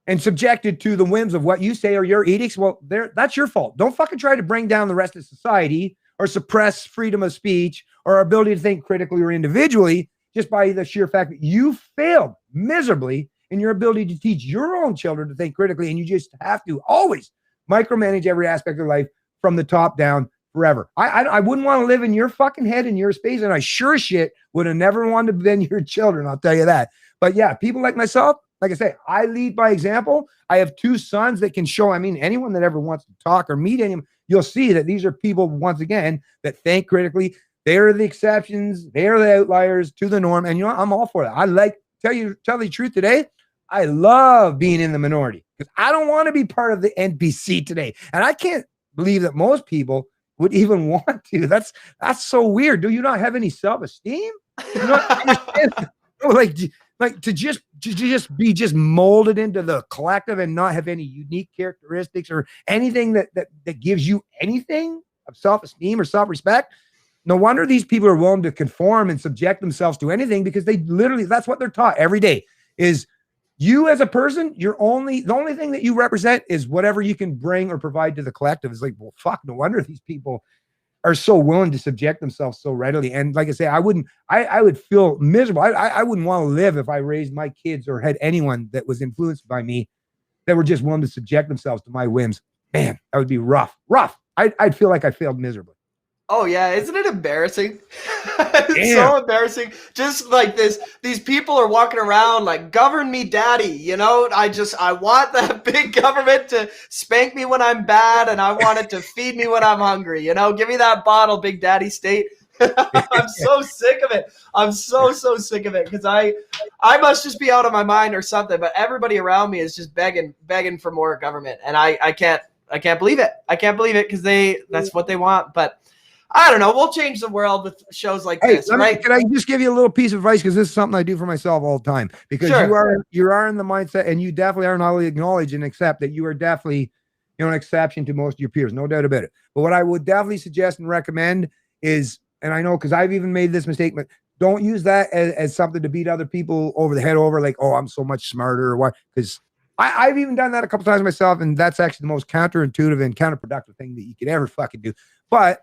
and subjected to the whims of what you say or your edicts, well, that's your fault. Don't fucking try to bring down the rest of society or suppress freedom of speech or our ability to think critically or individually just by the sheer fact that you failed miserably in your ability to teach your own children to think critically, and you just have to always micromanage every aspect of life from the top down forever. I wouldn't want to live in your fucking head in your space, and I sure as shit would have never wanted to been your children, I'll tell you that. But yeah, people like myself, like I say, I lead by example. I have two sons that can show, anyone that ever wants to talk or meet anyone, you'll see that these are people, once again, that think critically. They're the exceptions. They're the outliers to the norm. And I'm all for that. Tell the truth today, I love being in the minority because I don't want to be part of the NPC today. And I can't believe that most people would even want to. That's so weird. Do you not have any self-esteem? Like to just be molded into the collective and not have any unique characteristics or anything that gives you anything of self-esteem or self-respect. No wonder these people are willing to conform and subject themselves to anything, because that's what they're taught every day is you as a person, the only thing that you represent is whatever you can bring or provide to the collective. It's like, well, fuck, no wonder these people are so willing to subject themselves so readily. And like I say, I would feel miserable. I wouldn't want to live if I raised my kids or had anyone that was influenced by me that were just willing to subject themselves to my whims. Man, that would be rough. I'd feel like I failed miserably. Oh yeah, isn't it embarrassing? It's so embarrassing. Just like this, these people are walking around like, govern me, daddy. I want that big government to spank me when I'm bad, and I want it to feed me when I'm hungry. Give me that bottle, big daddy state. I'm so sick of it. I'm so sick of it because I must just be out of my mind or something. But everybody around me is just begging for more government, and I can't believe it. I can't believe it because that's what they want. But I don't know. We'll change the world with shows like this, right? Can I just give you a little piece of advice? Because this is something I do for myself all the time. Because you are in the mindset, and you definitely are not only acknowledge and accept that you are definitely, an exception to most of your peers, no doubt about it. But what I would definitely suggest and recommend is, and I know because I've even made this mistake, but don't use that as something to beat other people over the head over, like, oh, I'm so much smarter or what. Because I've even done that a couple times myself, and that's actually the most counterintuitive and counterproductive thing that you could ever fucking do. But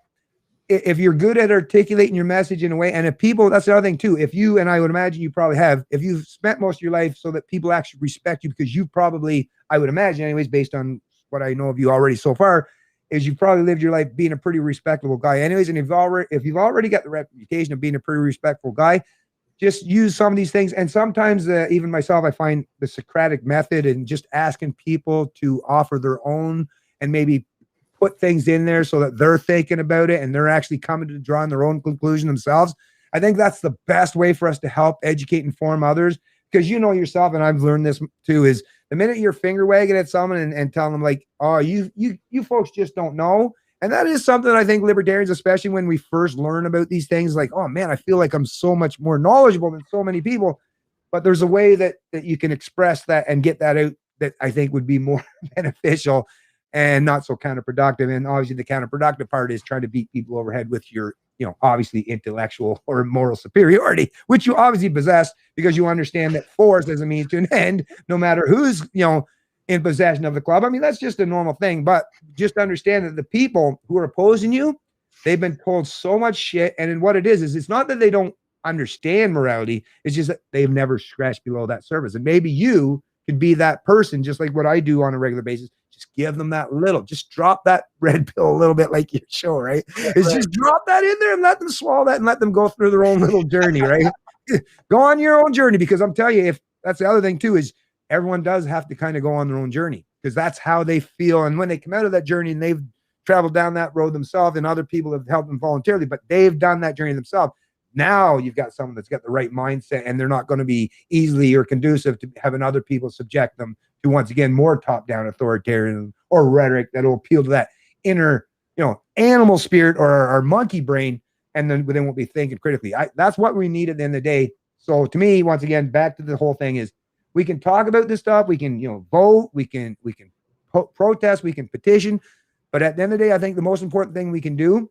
if you're good at articulating your message in a way, and if people, that's the other thing too, if you, and I would imagine you probably have, if you've spent most of your life so that people actually respect you, because you probably, I would imagine anyways, based on what I know of you already so far, is you've probably lived your life being a pretty respectable guy anyways. And if you've already got the reputation of being a pretty respectful guy, just use some of these things. And sometimes even myself, I find the Socratic method and just asking people to offer their own and maybe put things in there so that they're thinking about it and they're actually coming to drawing their own conclusion themselves. I think that's the best way for us to help educate and inform others, because you know yourself, and I've learned this too, is the minute you're finger wagging at someone and telling them like, oh, you folks just don't know. And that is something I think libertarians, especially when we first learn about these things, like, oh man, I feel like I'm so much more knowledgeable than so many people. But there's a way that you can express that and get that out that I think would be more beneficial and not so counterproductive. And obviously the counterproductive part is trying to beat people overhead with your, obviously intellectual or moral superiority, which you obviously possess because you understand that force is a means to an end, no matter who's, in possession of the club. I mean, that's just a normal thing, but just understand that the people who are opposing you, they've been told so much shit. And then what it is it's not that they don't understand morality. It's just that they've never scratched below that surface. And maybe you could be that person, just like what I do on a regular basis. Just give them that little, just drop that red pill a little bit like your show, right? It's just drop that in there and let them swallow that and let them go through their own little journey, right? Go on your own journey, because I'm telling you, if that's the other thing too, is everyone does have to kind of go on their own journey, because that's how they feel. And when they come out of that journey and they've traveled down that road themselves, and other people have helped them voluntarily, but they've done that journey themselves. Now you've got someone that's got the right mindset, and they're not going to be easily or conducive to having other people subject them to, once again, more top-down authoritarian or rhetoric that will appeal to that inner, animal spirit or our monkey brain, and then they won't be thinking critically. That's what we need at the end of the day. So to me, once again, back to the whole thing is, we can talk about this stuff, we can, vote, we can protest, we can petition, but at the end of the day, I think the most important thing we can do,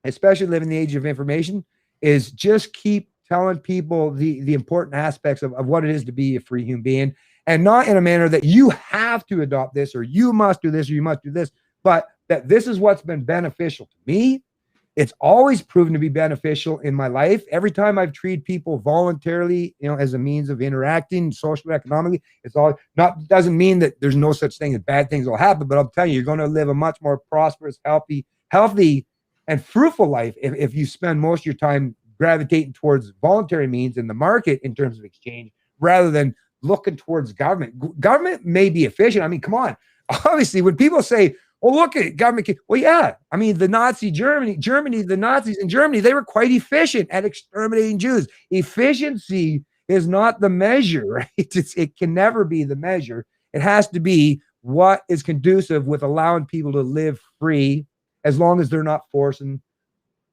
especially living in the age of information, is just keep telling people the important aspects of what it is to be a free human being, and not in a manner that you have to adopt this, or you must do this, or you must do this, but that this is what's been beneficial to me. It's always proven to be beneficial in my life. Every time I've treated people voluntarily, as a means of interacting socially, economically, it's all doesn't mean that there's no such thing as bad things will happen, but I'm telling you, you're going to live a much more prosperous, healthy, and fruitful life if you spend most of your time gravitating towards voluntary means in the market in terms of exchange, rather than looking towards government. Government may be efficient. I mean, come on. Obviously, when people say, "Oh, look at it, government," well, yeah. I mean, the Nazis in Germany, they were quite efficient at exterminating Jews. Efficiency is not the measure, right? It can never be the measure. It has to be what is conducive with allowing people to live free, as long as they're not forcing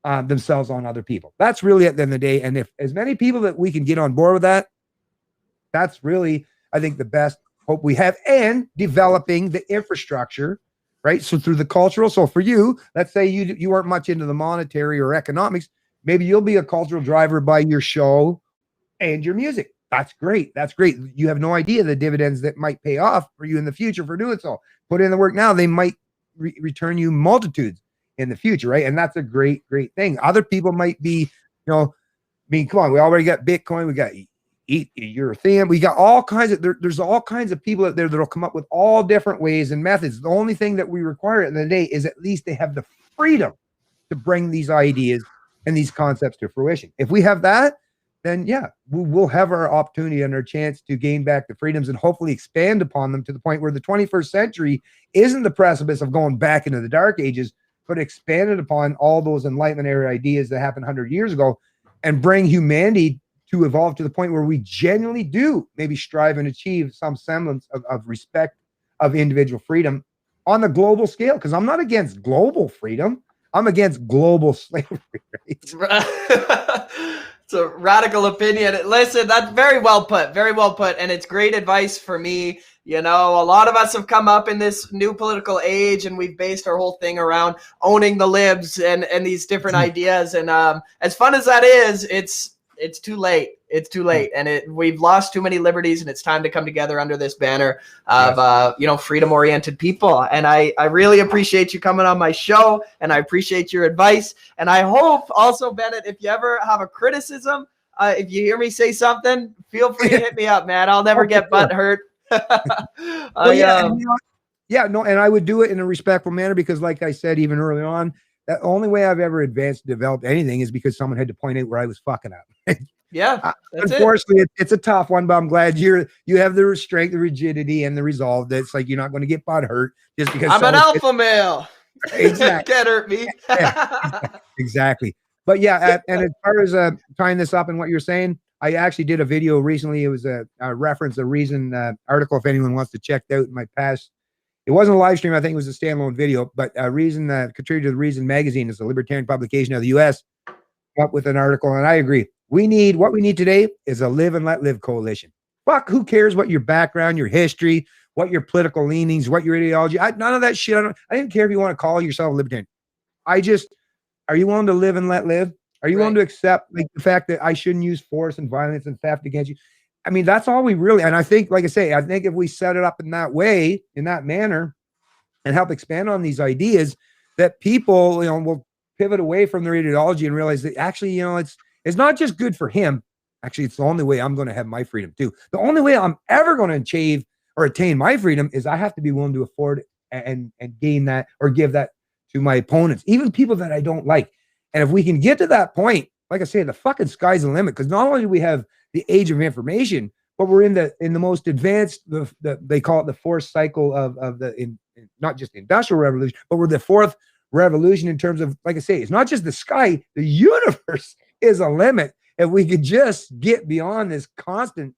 themselves on other people. That's really at the end of the day. And if as many people that we can get on board with that, that's really, I think, the best hope we have, and developing the infrastructure, right? So through the cultural. So for you, let's say you weren't much into the monetary or economics. Maybe you'll be a cultural driver by your show and your music. That's great. That's great. You have no idea the dividends that might pay off for you in the future for doing so. Put in the work now. They might return you multitudes in the future, right? And that's a great thing. Other people might be, come on, we already got Bitcoin, we got Ethereum, we got all kinds of, there's all kinds of people out there that'll come up with all different ways and methods. The only thing that we require at the end of the day is at least they have the freedom to bring these ideas and these concepts to fruition. If we have that, then yeah, we'll have our opportunity and our chance to gain back the freedoms and hopefully expand upon them to the point where the 21st century isn't the precipice of going back into the dark ages, but expanded upon all those Enlightenment era ideas that happened 100 years ago and bring humanity to evolve to the point where we genuinely do maybe strive and achieve some semblance of respect of individual freedom on the global scale. Because I'm not against global freedom. I'm against global slavery. Right? It's a radical opinion. Listen, that's very well put. Very well put. And it's great advice for me. You know, a lot of us have come up in this new political age and we've based our whole thing around owning the libs and these different ideas. And as fun as that is, it's too late. It's too late. And we've lost too many liberties, and it's time to come together under this banner of, freedom-oriented people. And I really appreciate you coming on my show, and I appreciate your advice. And I hope also, Bennett, if you ever have a criticism, if you hear me say something, feel free to hit me up, man. I'll never get butt hurt. And I would do it in a respectful manner because, like I said, even early on, the only way I've ever advanced and developed anything is because someone had to point out where I was fucking up. Yeah. Unfortunately, it's a tough one, but I'm glad you have the strength, the rigidity, and the resolve. That's like you're not going to get butt hurt just because I'm an alpha male. Exactly. Can't hurt me. Exactly. But yeah, and as far as tying this up and what you're saying, I actually did a video recently. It was a reference, a Reason article. If anyone wants to check it out in my past. It wasn't a live stream. I think it was a standalone video, but Reason contributed to the Reason magazine is a libertarian publication of the U.S. up with an article, and I agree. What we need today is a live and let live coalition. Fuck, who cares what your background, your history, what your political leanings, what your ideology, none of that shit. I didn't care if you want to call yourself a libertarian. Are you willing to live and let live? Are you willing to accept the fact that I shouldn't use force and violence and theft against you? I mean, that's all we really, and I think, like I say, I think if we set it up in that way, in that manner, and help expand on these ideas, that people, will pivot away from their ideology and realize that actually, it's not just good for him. Actually, it's the only way I'm going to have my freedom too. The only way I'm ever going to achieve or attain my freedom is I have to be willing to afford and gain that or give that to my opponents, even people that I don't like. And if we can get to that point, like I say, the fucking sky's the limit. Because not only do we have the age of information, but we're in the most advanced, they call it the fourth cycle of not just the industrial revolution, but we're the fourth revolution in terms of, like I say, it's not just the sky, the universe is a limit. If we could just get beyond this constant,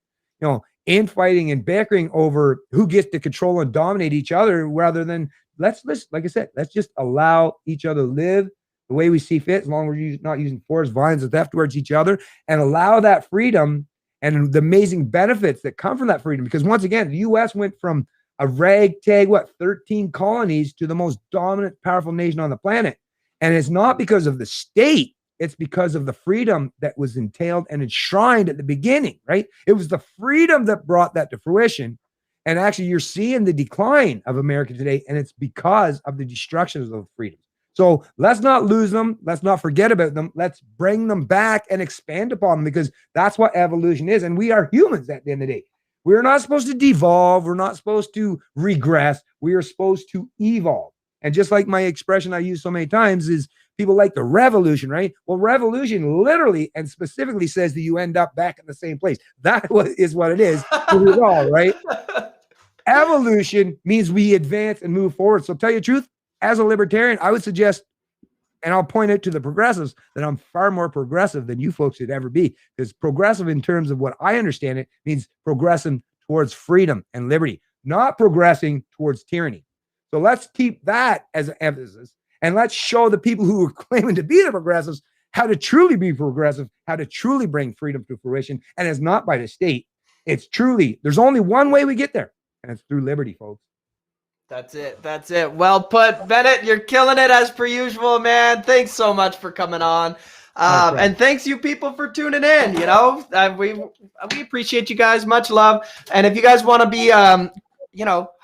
infighting and bickering over who gets to control and dominate each other, rather than let's like I said, let's just allow each other to live the way we see fit, as long as we're not using force, violence, and theft towards each other, and allow that freedom and the amazing benefits that come from that freedom. Because once again, the U.S. went from a ragtag, 13 colonies to the most dominant, powerful nation on the planet. And it's not because of the state. It's because of the freedom that was entailed and enshrined at the beginning, right? It was the freedom that brought that to fruition. And actually, you're seeing the decline of America today, and it's because of the destruction of those freedoms. So let's not lose them. Let's not forget about them. Let's bring them back and expand upon them, because that's what evolution is. And we are humans at the end of the day. We're not supposed to devolve. We're not supposed to regress. We are supposed to evolve. And just like my expression I use so many times is people like the revolution, right? Well, revolution literally and specifically says that you end up back in the same place. That is what it is to evolve, right? Evolution means we advance and move forward. So tell you the truth, as a libertarian, I would suggest, and I'll point out to the progressives, that I'm far more progressive than you folks should ever be. Because progressive, in terms of what I understand it, means progressing towards freedom and liberty, not progressing towards tyranny. So let's keep that as an emphasis. And let's show the people who are claiming to be the progressives how to truly be progressive, how to truly bring freedom to fruition. And it's not by the state. It's truly, there's only one way we get there, and it's through liberty, folks. That's it. That's it. Well put, Bennett. You're killing it as per usual, man. Thanks so much for coming on. And thanks you people for tuning in. We appreciate you guys. Much love. And if you guys want to be,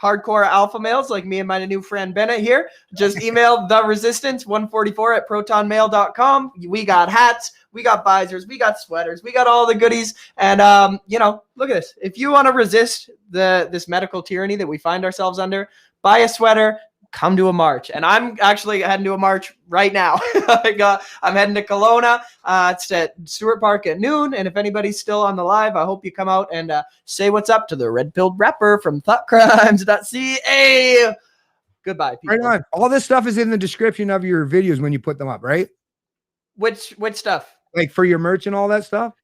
hardcore alpha males like me and my new friend Bennett here, just email theresistance144@protonmail.com. We got hats, we got visors, we got sweaters, we got all the goodies. And look at this. If you want to resist this medical tyranny that we find ourselves under, buy a sweater, come to a march. And I'm actually heading to a march right now. I'm heading to Kelowna. It's at Stewart Park at noon. And if anybody's still on the live, I hope you come out and say what's up to the red-pilled rapper from thoughtcrimes.ca. Goodbye, people. Right on. All this stuff is in the description of your videos when you put them up, right? Which stuff? Like for your merch and all that stuff?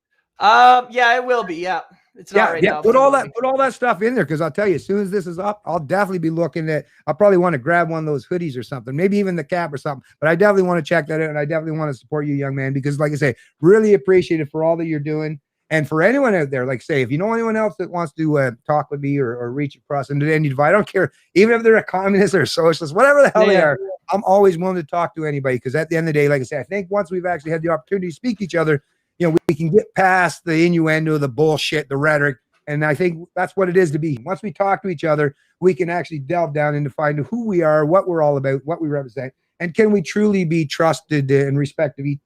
Yeah, it will be. Yeah. It's not right now. Put all that stuff in there, because I'll tell you, as soon as this is up, I'll definitely be looking at. I'll probably want to grab one of those hoodies or something, maybe even the cap or something. But I definitely want to check that out, and I definitely want to support you, young man, because, like I say, really appreciate it for all that you're doing. And for anyone out there, like say, if you know anyone else that wants to talk with me or reach across into any divide, I don't care, even if they're a communist or a socialist, whatever the hell they are, I'm always willing to talk to anybody, because at the end of the day, like I say, I think once we've actually had the opportunity to speak to each other, you know, we can get past the innuendo, the bullshit, the rhetoric. And I think that's what it is to be. Once we talk to each other, we can actually delve down into finding who we are, what we're all about, what we represent, and can we truly be trusted and respected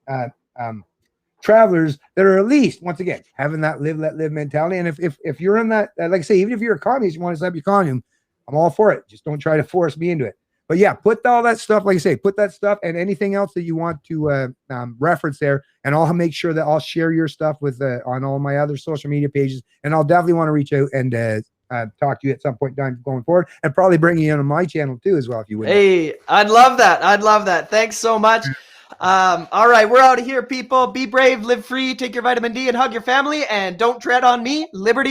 travelers that are at least, once again, having that live, let live mentality. And if you're in that, like I say, even if you're a communist, you want to set up your commune, I'm all for it. Just don't try to force me into it. But yeah, put all that stuff, like I say, put that stuff and anything else that you want to reference there. And I'll make sure that I'll share your stuff with on all my other social media pages. And I'll definitely want to reach out and talk to you at some point in time going forward, and probably bring you in on my channel too as well, if you would. Hey, I'd love that. I'd love that. Thanks so much. All right, we're out of here, people. Be brave, live free, take your vitamin D, and hug your family. And don't tread on me. Liberty.